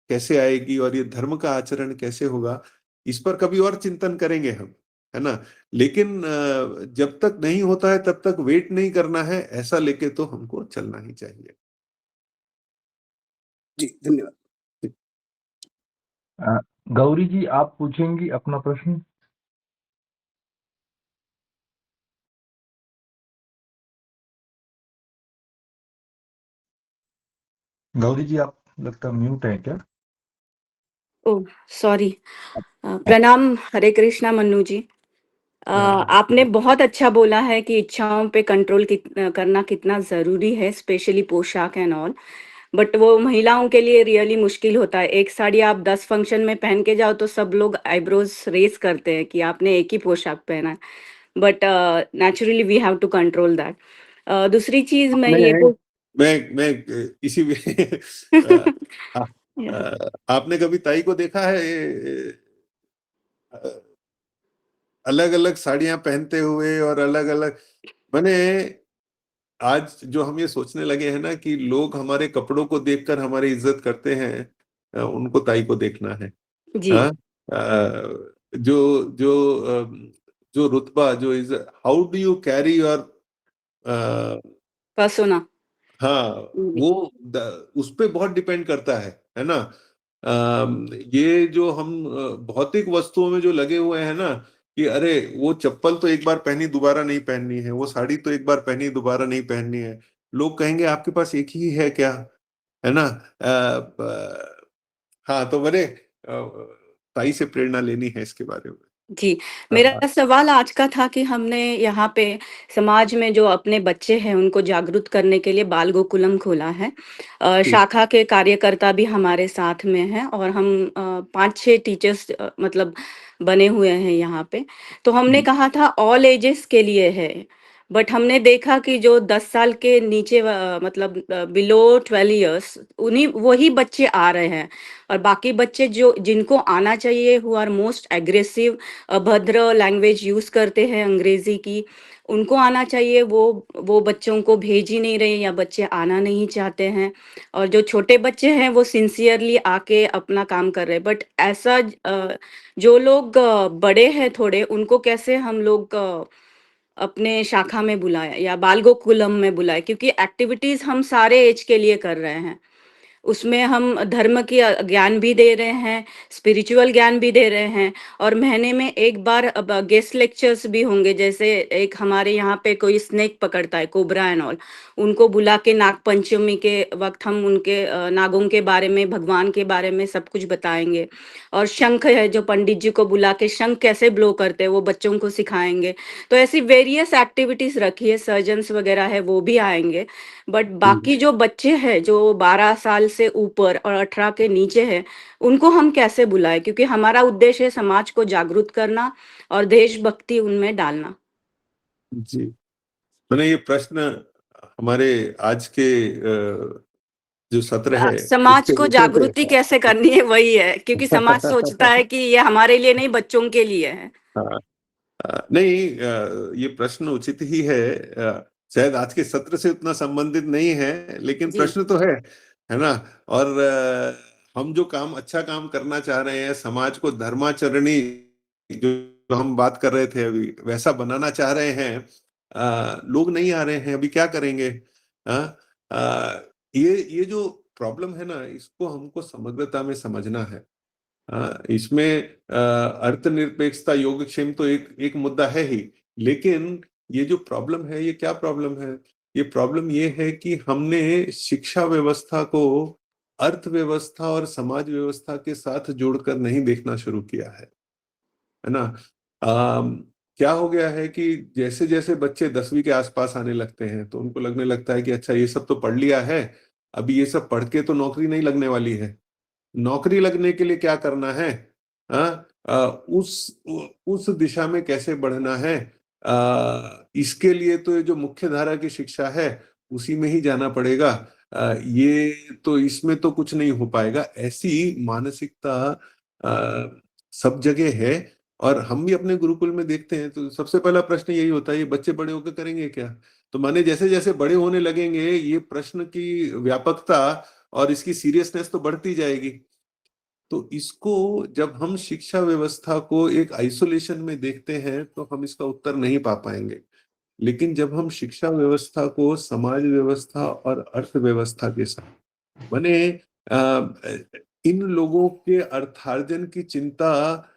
कैसे आएगी और ये धर्म का आचरण कैसे होगा, इस पर कभी और चिंतन करेंगे हम, है ना। लेकिन जब तक नहीं होता है तब तक वेट नहीं करना है, ऐसा लेके तो हमको चलना ही चाहिए। जी, धन्यवाद। गौरी जी, आप पूछेंगी अपना प्रश्न? गौरी जी, आप लगता म्यूट है क्या? Oh sorry. प्रणाम, हरे कृष्णा मन्नू जी। आपने बहुत अच्छा बोला है कि इच्छाओं पे कंट्रोल करना कितना ज़रूरी है, स्पेशली पोशाक एंड ऑल। बट वो महिलाओं के लिए रियली मुश्किल होता है। एक साड़ी आप 10 फंक्शन में पहन के जाओ तो सब लोग आईब्रोज रेज करते हैं कि आपने एक ही पोशाक पहना है। But naturally we have to control that. दूसरी चीज मैं ये मैं इसी आपने कभी ताई को देखा है अलग अलग साड़ियां पहनते हुए और अलग अलग, मैंने आज जो हम ये सोचने लगे हैं ना कि लोग हमारे कपड़ों को देखकर हमारी इज्जत करते हैं, उनको ताई को देखना है। जी हाँ, जो जो जो रुतबा, जो is, how do you carry your, persona. हाँ, वो उस पे बहुत डिपेंड करता है ना। ये जो हम भौतिक वस्तुओं में जो लगे हुए हैं ना कि अरे वो चप्पल तो एक बार पहनी दोबारा नहीं पहननी है, वो साड़ी तो एक बार पहनी दोबारा नहीं पहननी है, लोग कहेंगे आपके पास एक ही है क्या, है ना। हाँ, तो बड़े ताई से प्रेरणा लेनी है इसके बारे में। जी, मेरा सवाल आज का था कि हमने यहाँ पे समाज में जो अपने बच्चे हैं उनको जागरूक करने के लिए बाल गोकुलम खोला है। शाखा के कार्यकर्ता भी हमारे साथ में हैं और हम 5-6 टीचर्स मतलब बने हुए हैं यहाँ पे। तो हमने कहा था ऑल एजेस के लिए है, बट हमने देखा कि जो 10 साल के नीचे मतलब बिलो 12 इयर्स उन्हीं वही बच्चे आ रहे हैं, और बाकी बच्चे जो जिनको आना चाहिए हु आर मोस्ट एग्रेसिव, अभद्र लैंग्वेज यूज करते हैं अंग्रेजी की, उनको आना चाहिए, वो बच्चों को भेज ही नहीं रहे या बच्चे आना नहीं चाहते हैं। और जो छोटे बच्चे हैं वो सिंसियरली आके अपना काम कर रहे हैं। बट ऐसा जो लोग बड़े हैं थोड़े, उनको कैसे हम लोग अपने शाखा में बुलाए या बाल गोकुलम में बुलाए, क्योंकि एक्टिविटीज हम सारे एज के लिए कर रहे हैं। उसमें हम धर्म की ज्ञान भी दे रहे हैं, स्पिरिचुअल ज्ञान भी दे रहे हैं, और महीने में एक बार अब गेस्ट लेक्चर्स भी होंगे। जैसे एक हमारे यहाँ पे कोई स्नेक पकड़ता है, कोबरा एंड ऑल, उनको बुला के नाग पंचमी के वक्त हम उनके नागों के बारे में, भगवान के बारे में सब कुछ बताएंगे। और शंख है, जो पंडित जी को बुला के शंख कैसे ब्लो करते हैं वो बच्चों को सिखाएंगे। तो ऐसी वेरियस एक्टिविटीज रखी है, सर्जन्स वगैरह है वो भी आएंगे। बट बाकी जो बच्चे हैं जो 12 साल से ऊपर और 18 के नीचे है, उनको हम कैसे बुलाएं, क्योंकि हमारा उद्देश्य है समाज को जागरूक करना और देशभक्ति उनमें डालना। जी, मैंने ये प्रश्न हमारे आज के जो सत्र है समाज उसके को विषय पे जागृति कैसे करनी है वही है, क्योंकि समाज सोचता है कि ये हमारे लिए नहीं, बच्चों के लिए है। हाँ, नहीं, ये प्रश्न उचित ही है। शायद आज के सत्र से उतना संबंधित नहीं है, लेकिन जी। प्रश्न तो है ना। और हम जो काम, अच्छा काम करना चाह रहे हैं, समाज को धर्माचरणी जो हम बात कर रहे थे अभी, वैसा बनाना चाह रहे हैं, लोग नहीं आ रहे हैं, अभी क्या करेंगे? ये जो प्रॉब्लम है ना, इसको हमको समग्रता में समझना है। इसमें अर्थनिरपेक्षता, योगक्षेम तो एक एक मुद्दा है ही, लेकिन ये जो प्रॉब्लम है, ये क्या प्रॉब्लम है? ये प्रॉब्लम ये है कि हमने शिक्षा व्यवस्था को अर्थव्यवस्था और समाज व्यवस्था के साथ जोड़कर नहीं देखना शुरू किया है ना। अम, क्या हो गया है कि जैसे जैसे बच्चे 10वीं के आसपास आने लगते हैं, तो उनको लगने लगता है कि अच्छा, ये सब तो पढ़ लिया है, अभी ये सब पढ़ के तो नौकरी नहीं लगने वाली है। नौकरी लगने के लिए क्या करना है? हाँ, उस दिशा में कैसे बढ़ना है? इसके लिए तो ये जो मुख्य धारा की शिक्षा है, उसी में ही जाना पड़ेगा। ये तो, इसमें तो कुछ नहीं हो पाएगा, ऐसी मानसिकता सब जगह है। और हम भी अपने गुरुकुल में देखते हैं, तो सबसे पहला प्रश्न यही होता है, ये बच्चे बड़े होकर करेंगे क्या? तो माने जैसे जैसे बड़े होने लगेंगे, ये प्रश्न की व्यापकता और इसकी सीरियसनेस तो बढ़ती जाएगी। तो इसको, जब हम शिक्षा व्यवस्था को एक आइसोलेशन में देखते हैं, तो हम इसका उत्तर नहीं पा पाएंगे। लेकिन जब हम शिक्षा व्यवस्था को समाज व्यवस्था और अर्थव्यवस्था के साथ, माने इन लोगों के अर्थार्जन की चिंता,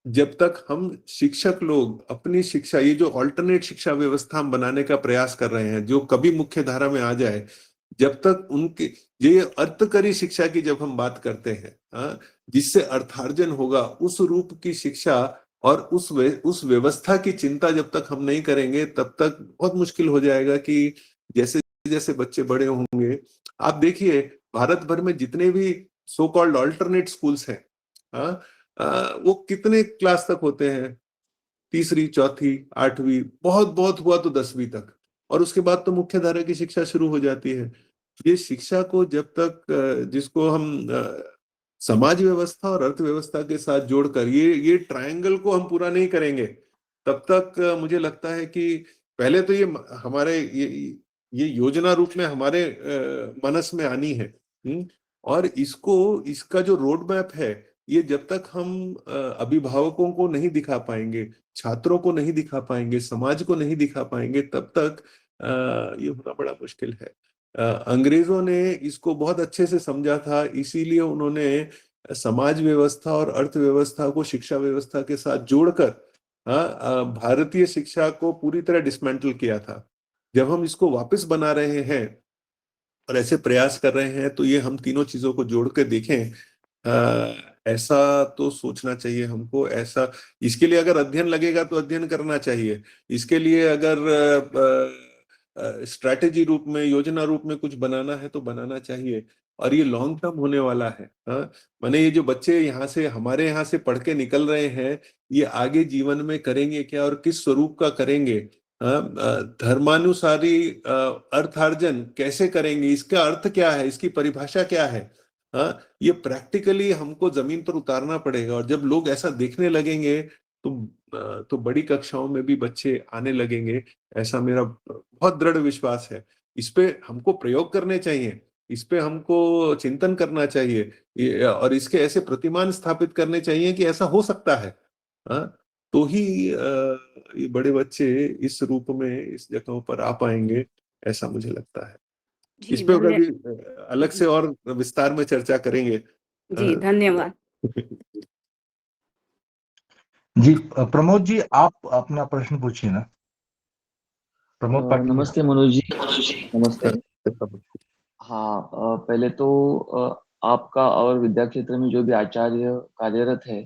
जब तक हम शिक्षक लोग अपनी शिक्षा, ये जो ऑल्टरनेट शिक्षा व्यवस्था हम बनाने का प्रयास कर रहे हैं, जो कभी मुख्य धारा में आ जाए, जब तक उनके, ये अर्थकरी शिक्षा की जब हम बात करते हैं, जिससे अर्थार्जन होगा, उस रूप की शिक्षा और उस व्यवस्था की चिंता जब तक हम नहीं करेंगे, तब तक बहुत मुश्किल हो जाएगा कि जैसे जैसे बच्चे बड़े होंगे, आप देखिए भारत भर में जितने भी सो कॉल्ड ऑल्टरनेट स्कूल्स हैं, वो कितने क्लास तक होते हैं? तीसरी, चौथी, आठवीं, बहुत बहुत हुआ तो 10वीं तक, और उसके बाद तो मुख्य धारा की शिक्षा शुरू हो जाती है। ये शिक्षा को जब तक जिसको हम समाज व्यवस्था और अर्थव्यवस्था के साथ जोड़कर ये ट्रायंगल को हम पूरा नहीं करेंगे, तब तक मुझे लगता है कि पहले तो ये हमारे ये योजना रूप में हमारे मनस में आनी है। और इसका जो रोड मैप है, ये जब तक हम अभिभावकों को नहीं दिखा पाएंगे, छात्रों को नहीं दिखा पाएंगे, समाज को नहीं दिखा पाएंगे, तब तक ये होना बड़ा मुश्किल है। अंग्रेजों ने इसको बहुत अच्छे से समझा था, इसीलिए उन्होंने समाज व्यवस्था और अर्थव्यवस्था को शिक्षा व्यवस्था के साथ जोड़कर भारतीय शिक्षा को पूरी तरह डिसमेंटल किया था। जब हम इसको वापस बना रहे हैं और ऐसे प्रयास कर रहे हैं, तो ये हम तीनों चीजों को जोड़ के देखें, ऐसा तो सोचना चाहिए हमको। ऐसा, इसके लिए अगर अध्ययन लगेगा तो अध्ययन करना चाहिए। इसके लिए अगर स्ट्रैटेजी रूप में, योजना रूप में कुछ बनाना है तो बनाना चाहिए। और ये लॉन्ग टर्म होने वाला है। माने ये जो बच्चे यहाँ से, हमारे यहाँ से पढ़ के निकल रहे हैं, ये आगे जीवन में करेंगे क्या और किस स्वरूप का करेंगे? धर्मानुसारी अर्थार्जन कैसे करेंगे? इसका अर्थ क्या है? इसकी परिभाषा क्या है? ये प्रैक्टिकली हमको जमीन पर उतारना पड़ेगा। और जब लोग ऐसा देखने लगेंगे, तो बड़ी कक्षाओं में भी बच्चे आने लगेंगे, ऐसा मेरा बहुत दृढ़ विश्वास है। इस पे हमको प्रयोग करने चाहिए, इस पे हमको चिंतन करना चाहिए, और इसके ऐसे प्रतिमान स्थापित करने चाहिए कि ऐसा हो सकता है। तो ही ये बड़े बच्चे इस रूप में, इस जगहों पर आ पाएंगे, ऐसा मुझे लगता है। इस जी, पे कभी अलग जी, से और विस्तार में चर्चा करेंगे। जी, धन्यवाद। जी प्रमोद जी, आप अपना प्रश्न पूछिए ना। प्रमोद पाटिल जी। नमस्ते मनोज जी। नमस्ते। हाँ, पहले तो आपका और विद्या क्षेत्र में जो भी आचार्य कार्यरत है,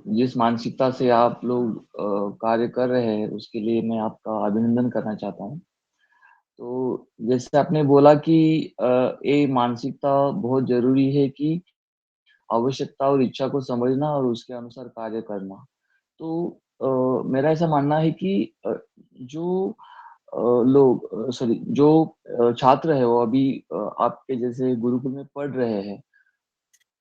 जिस मानसिकता से आप लोग कार्य कर रहे हैं, उसके लिए मैं आपका अभिनंदन करना चाहता हूँ। तो जैसे आपने बोला कि ये मानसिकता बहुत जरूरी है कि आवश्यकता और इच्छा को समझना और उसके अनुसार कार्य करना। तो मेरा ऐसा मानना है कि जो लोग सॉरी जो छात्र है वो अभी आपके जैसे गुरुकुल में पढ़ रहे हैं,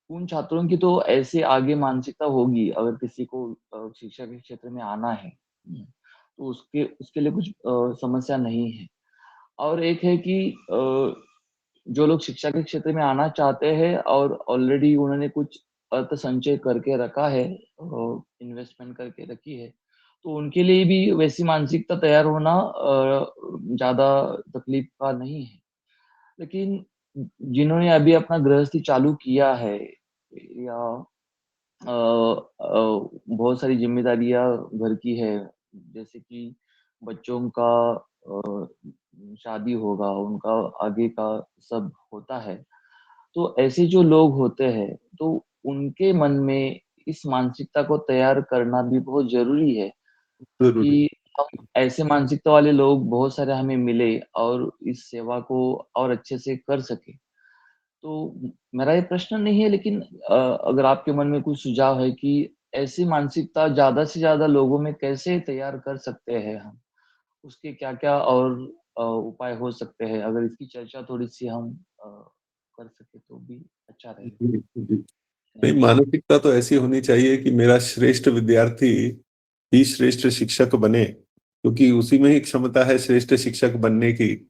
उन छात्रों की तो ऐसे आगे मानसिकता होगी अगर किसी को शिक्षा के क्षेत्र में आना है। तो उसके उसके लिए कुछ समस्या नहीं है। और एक है कि जो लोग शिक्षा के क्षेत्र में आना चाहते हैं और ऑलरेडी उन्होंने कुछ अर्थ संचय करके रखा है, इन्वेस्टमेंट करके रखी है, तो उनके लिए भी वैसी मानसिकता तैयार होना ज़्यादा तकलीफ का नहीं है। लेकिन जिन्होंने अभी अपना गृहस्थी चालू किया है या बहुत सारी ज़िम्मेदारियाँ घर की है, जैसे कि बच्चों का शादी होगा, उनका आगे का सब होता है। तो ऐसे जो लोग होते हैं, तो उनके मन में इस मानसिकता को तैयार करना भी बहुत ज़रूरी है जरूरी। कि हम ऐसे मानसिकता वाले लोग बहुत सारे हमें मिले और इस सेवा को और अच्छे से कर सकें। तो मेरा ये प्रश्न नहीं है, लेकिन अगर आपके मन में कुछ सुझाव है कि ऐसी मानसिकता ज़्यादा से ज़्यादा लोगों में कैसे तैयार कर सकते हैं हम? उसके क्या-क्या और उपाय हो सकते हैं? अगर इसकी चर्चा थोड़ी-सी हम कर सकें तो भी अच्छा रहेगा। जी, जी। नहीं, धन्यवाद। मानसिकता तो ऐसी होनी चाहिए कि मेरा श्रेष्ठ विद्यार्थी ही श्रेष्ठ शिक्षक बने, क्योंकि उसी में ही क्षमता है श्रेष्ठ शिक्षक बनने की,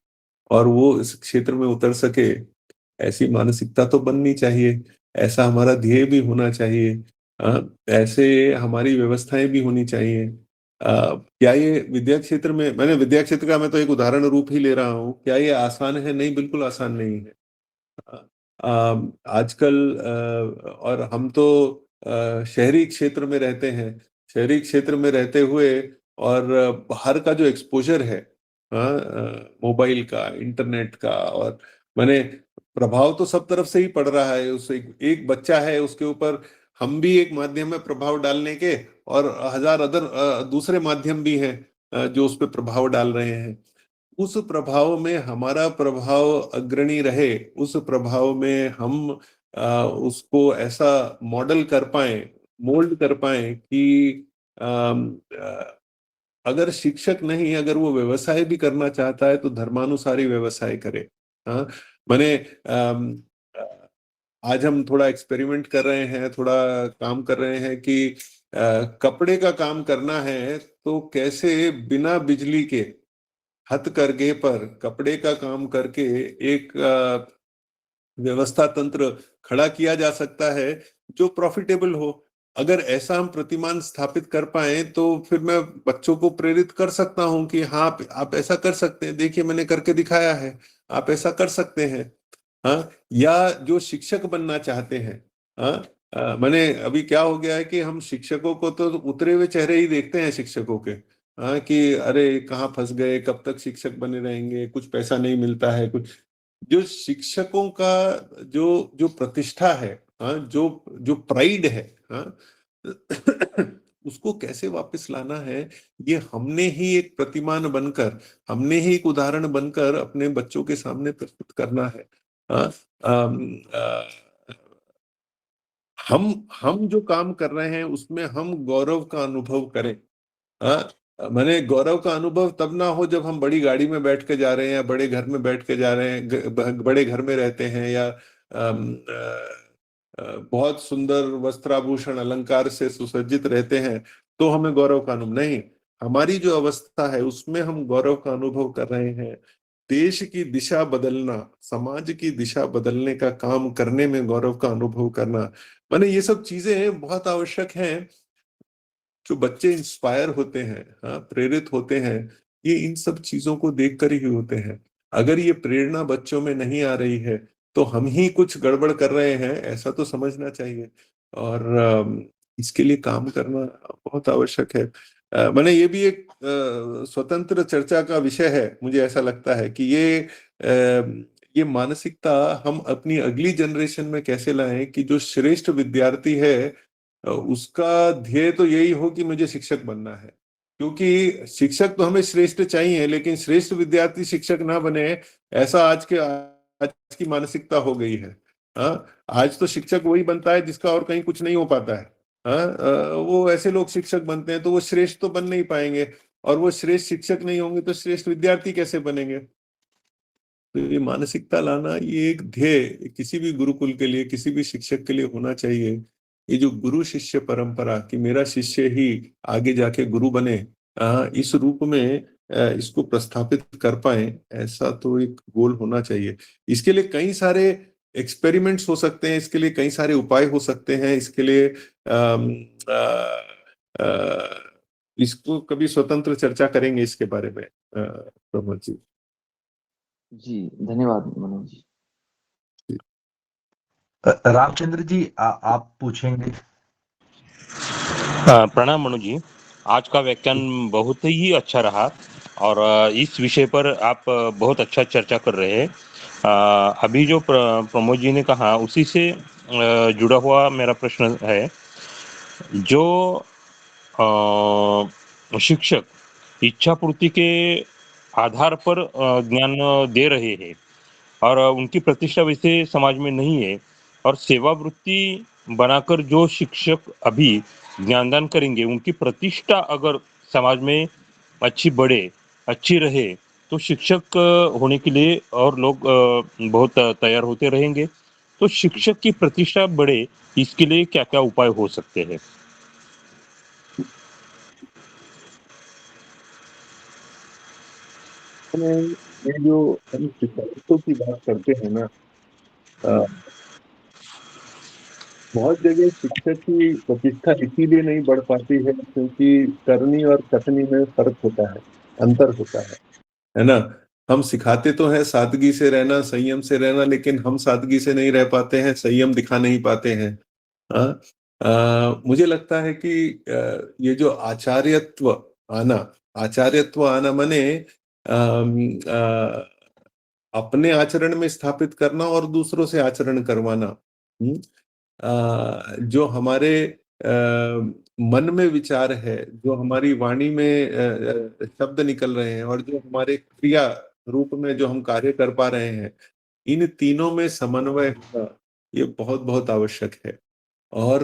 और वो इस क्षेत्र में उतर सके, ऐसी मानसिकता तो बननी चाहिए। ऐसा हमारा ध्येय भी होना चाहिए। ऐसे हमारी व्यवस्थाएं भी होनी चाहिए। क्या ये विद्या क्षेत्र में, मैंने विद्या क्षेत्र का मैं तो एक उदाहरण रूप ही ले रहा हूँ, क्या ये आसान है? नहीं, बिल्कुल आसान नहीं है। आजकल और हम तो शहरी क्षेत्र में रहते हैं। शहरी क्षेत्र में रहते हुए और बाहर का जो एक्सपोजर है, मोबाइल का, इंटरनेट का, और मैंने प्रभाव तो सब तरफ से ही पड़ रहा है। उस एक बच्चा है, उसके ऊपर हम भी एक माध्यम में प्रभाव डालने के, और हजार अदर दूसरे माध्यम भी हैं जो उस पर प्रभाव डाल रहे हैं। उस प्रभाव में हमारा प्रभाव अग्रणी रहे, उस प्रभाव में हम उसको ऐसा मॉडल कर पाए, मोल्ड कर पाए कि अम, अ, अगर शिक्षक नहीं, अगर वो व्यवसाय भी करना चाहता है तो धर्मानुसारी व्यवसाय करे। हाँ, मैंने आज हम थोड़ा एक्सपेरिमेंट कर रहे हैं, थोड़ा काम कर रहे हैं कि कपड़े का काम करना है तो कैसे बिना बिजली के हथकरघे पर कपड़े का काम करके एक व्यवस्था तंत्र खड़ा किया जा सकता है जो प्रॉफिटेबल हो। अगर ऐसा हम प्रतिमान स्थापित कर पाए तो फिर मैं बच्चों को प्रेरित कर सकता हूं कि हाँ, आप ऐसा कर सकते हैं, देखिए मैंने करके दिखाया है, आप ऐसा कर सकते हैं। हाँ, या जो शिक्षक बनना चाहते हैं, हाँ, मैंने अभी क्या हो गया है कि हम शिक्षकों को तो उतरे हुए चेहरे ही देखते हैं शिक्षकों के। हाँ, कि अरे कहाँ फंस गए, कब तक शिक्षक बने रहेंगे, कुछ पैसा नहीं मिलता है, कुछ। जो शिक्षकों का जो जो प्रतिष्ठा है, हाँ, जो जो प्राइड है, हाँ, उसको कैसे वापस लाना है, ये हमने ही एक प्रतिमान बनकर, हमने ही एक उदाहरण बनकर अपने बच्चों के सामने प्रस्तुत करना है। हाँ, अम, अ, हम जो काम कर रहे हैं उसमें हम गौरव का अनुभव करें। हाँ, मैंने गौरव का अनुभव तब ना हो जब हम बड़ी गाड़ी में बैठ के जा रहे हैं, या बड़े घर में बैठ के जा रहे हैं, बड़े घर में रहते हैं, या बहुत सुंदर वस्त्राभूषण अलंकार से सुसज्जित रहते हैं, तो हमें गौरव का अनुभव नहीं। हमारी जो अवस्था है उसमें हम गौरव का अनुभव कर रहे हैं। देश की दिशा बदलना, समाज की दिशा बदलने का काम करने में गौरव का अनुभव करना, माने ये सब चीजें बहुत आवश्यक हैं। जो बच्चे इंस्पायर होते हैं, हाँ, प्रेरित होते हैं, ये इन सब चीजों को देखकर ही होते हैं। अगर ये प्रेरणा बच्चों में नहीं आ रही है तो हम ही कुछ गड़बड़ कर रहे हैं, ऐसा तो समझना चाहिए। और इसके लिए काम करना बहुत आवश्यक है। मैंने ये भी एक स्वतंत्र चर्चा का विषय है, मुझे ऐसा लगता है कि ये मानसिकता हम अपनी अगली जनरेशन में कैसे लाएं कि जो श्रेष्ठ विद्यार्थी है उसका ध्येय तो यही हो कि मुझे शिक्षक बनना है। क्योंकि शिक्षक तो हमें श्रेष्ठ चाहिए, लेकिन श्रेष्ठ विद्यार्थी शिक्षक ना बने, ऐसा आज की मानसिकता हो गई है। हाँ, आज तो शिक्षक वही बनता है जिसका और कहीं कुछ नहीं हो पाता है। हाँ, वो ऐसे लोग शिक्षक बनते हैं तो वो श्रेष्ठ तो बन नहीं पाएंगे। और वो श्रेष्ठ शिक्षक नहीं होंगे तो श्रेष्ठ विद्यार्थी कैसे बनेंगे? तो ये मानसिकता लाना, ये एक ध्येय किसी भी गुरुकुल के लिए, किसी भी शिक्षक के लिए होना चाहिए। ये जो गुरु शिष्य परंपरा कि मेरा शिष्य ही आगे जाके गुरु बने, इस रूप में इसको प्रस्थापित कर पाए, ऐसा तो एक गोल होना चाहिए। इसके लिए कई सारे एक्सपेरिमेंट्स हो सकते हैं, इसके लिए कई सारे उपाय हो सकते हैं, इसके लिए इसको कभी स्वतंत्र चर्चा करेंगे इसके बारे में प्रमोद जी। जी, धन्यवाद मनोज जी। रामचंद्र जी आप पूछेंगे। प्रणाम मनु जी, आज का व्याख्यान बहुत ही अच्छा रहा और इस विषय पर आप बहुत अच्छा चर्चा कर रहे हैं। अभी जो प्रमोद जी ने कहा उसी से जुड़ा हुआ मेरा प्रश्न है। जो शिक्षक इच्छा पूर्ति के आधार पर ज्ञान दे रहे हैं और उनकी प्रतिष्ठा वैसे समाज में नहीं है, और सेवावृत्ति बनाकर जो शिक्षक अभी ज्ञानदान करेंगे उनकी प्रतिष्ठा अगर समाज में अच्छी बढ़े, अच्छी रहे, तो शिक्षक होने के लिए और लोग बहुत तैयार होते रहेंगे। तो शिक्षक की प्रतिष्ठा बढ़े, इसके लिए क्या क्या उपाय हो सकते हैं? ये जो हम शिक्षकों की बात करते हैं ना, बहुत जगह शिक्षक की प्रतिष्ठा इसीलिए नहीं बढ़ पाती है क्योंकि करनी और कथनी में फर्क होता है, अंतर होता है ना। हम सिखाते तो हैं सादगी से रहना, संयम से रहना, लेकिन हम सादगी से नहीं रह पाते हैं, संयम दिखा नहीं पाते हैं। मुझे लगता है कि ये जो आचार्यत्व आना माने अपने आचरण में स्थापित करना और दूसरों से आचरण करवाना। जो हमारे मन में विचार है, जो हमारी वाणी में शब्द निकल रहे हैं और जो हमारे क्रिया रूप में जो हम कार्य कर पा रहे हैं, इन तीनों में समन्वय होना ये बहुत बहुत आवश्यक है। और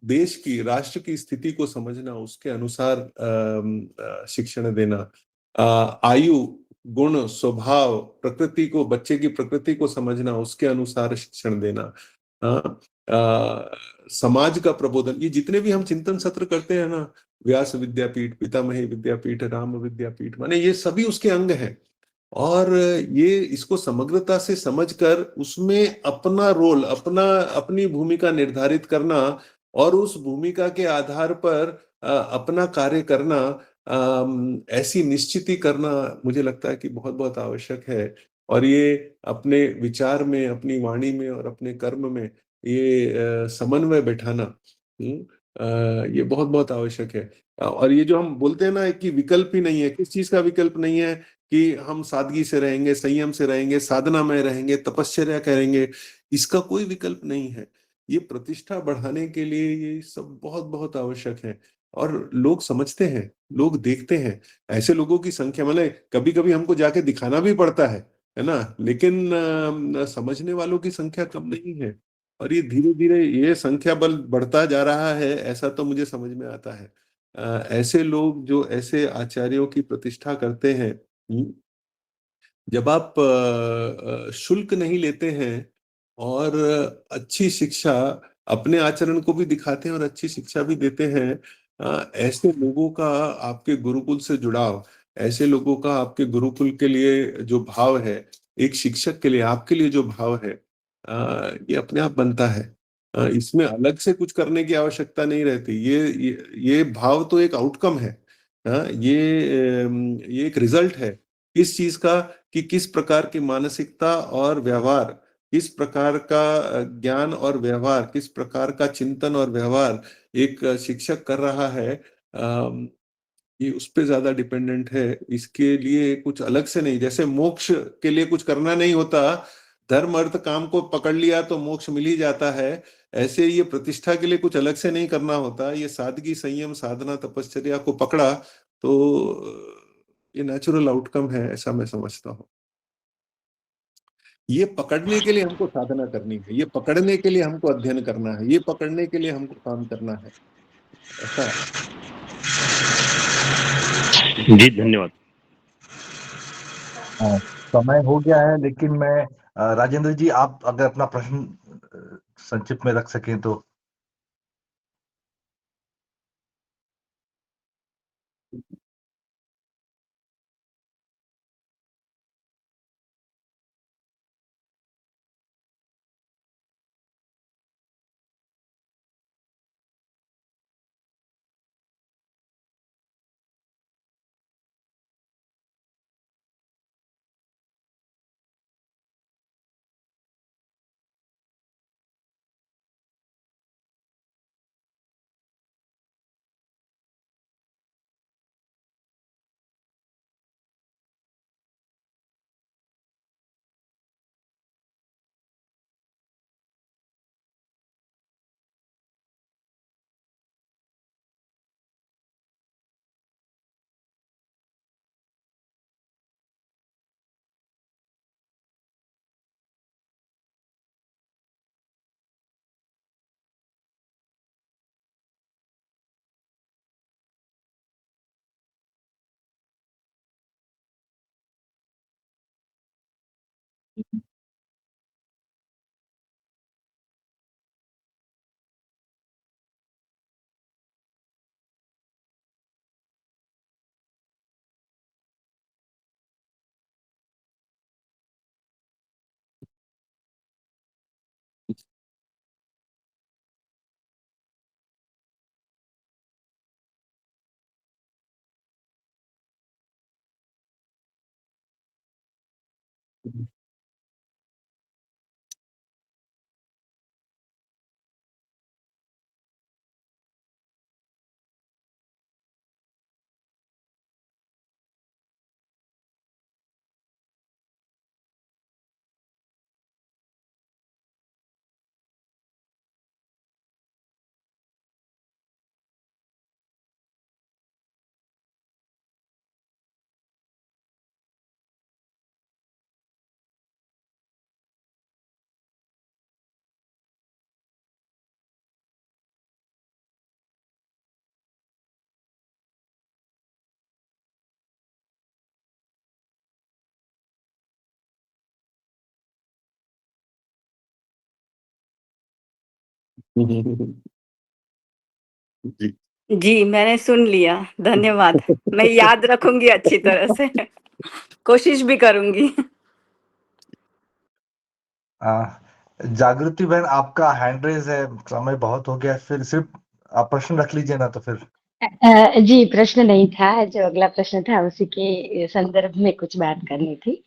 देश की, राष्ट्र की स्थिति को समझना, उसके अनुसार शिक्षण देना, आयु, गुण, स्वभाव, प्रकृति को, बच्चे की प्रकृति को समझना, उसके अनुसार शिक्षण देना, समाज का प्रबोधन। ये जितने भी हम चिंतन सत्र करते हैं ना, व्यास विद्यापीठ, पितामही विद्यापीठ, राम विद्यापीठ, माने ये सभी उसके अंग हैं। और ये इसको समग्रता से समझकर उसमें अपना रोल, अपनी भूमिका निर्धारित करना और उस भूमिका के आधार पर अपना कार्य करना, ऐसी निश्चिति करना मुझे लगता है कि बहुत बहुत आवश्यक है। और ये अपने विचार में, अपनी वाणी में और अपने कर्म में ये समन्वय बैठाना, ये बहुत बहुत आवश्यक है। और ये जो हम बोलते हैं ना कि विकल्प ही नहीं है, किस चीज का विकल्प नहीं है कि हम सादगी से रहेंगे, संयम से रहेंगे, साधना में रहेंगे, तपश्चर्या करेंगे, इसका कोई विकल्प नहीं है। ये प्रतिष्ठा बढ़ाने के लिए ये सब बहुत बहुत आवश्यक है। और लोग समझते हैं, लोग देखते हैं, ऐसे लोगों की संख्या, मतलब कभी कभी हमको जाके दिखाना भी पड़ता है ना, लेकिन समझने वालों की संख्या कम नहीं है। और ये धीरे धीरे ये संख्या बल बढ़ता जा रहा है, ऐसा तो मुझे समझ में आता है। ऐसे लोग जो ऐसे आचार्यों की प्रतिष्ठा करते हैं, जब आप शुल्क नहीं लेते हैं और अच्छी शिक्षा, अपने आचरण को भी दिखाते हैं और अच्छी शिक्षा भी देते हैं, ऐसे लोगों का आपके गुरुकुल से जुड़ाव, ऐसे लोगों का आपके गुरुकुल के लिए जो भाव है, एक शिक्षक के लिए आपके लिए जो भाव है, ये अपने आप बनता है। इसमें अलग से कुछ करने की आवश्यकता नहीं रहती। ये भाव तो एक आउटकम है। ये एक रिजल्ट है किस चीज का, कि किस प्रकार की मानसिकता और व्यवहार, किस प्रकार का ज्ञान और व्यवहार, किस प्रकार का चिंतन और व्यवहार एक शिक्षक कर रहा है। ये उस पे ज्यादा डिपेंडेंट है। इसके लिए कुछ अलग से नहीं, जैसे मोक्ष के लिए कुछ करना नहीं होता, धर्म अर्थ काम को पकड़ लिया तो मोक्ष मिल ही जाता है, ऐसे ये प्रतिष्ठा के लिए कुछ अलग से नहीं करना होता। ये सादगी, संयम, साधना, तपश्चर्या को पकड़ा तो ये नेचुरल आउटकम है, ऐसा मैं समझता हूँ। ये पकड़ने के लिए हमको साधना करनी है, ये पकड़ने के लिए हमको अध्ययन करना है, ये पकड़ने के लिए हमको काम करना है, ऐसा। जी धन्यवाद। समय हो गया है, लेकिन मैं राजेंद्र जी, आप अगर अपना प्रश्न संक्षिप्त में रख सकें तो। जी। जी, मैंने सुन लिया, धन्यवाद। मैं याद रखूँगी अच्छी तरह से, कोशिश भी करूँगी। जागृति बहन, आपका हैंड रेज़ है, समय बहुत हो गया, फिर सिर्फ आप प्रश्न रख लीजिए ना तो फिर। जी, प्रश्न नहीं था, जो अगला प्रश्न था उसी के संदर्भ में कुछ बात करनी थी।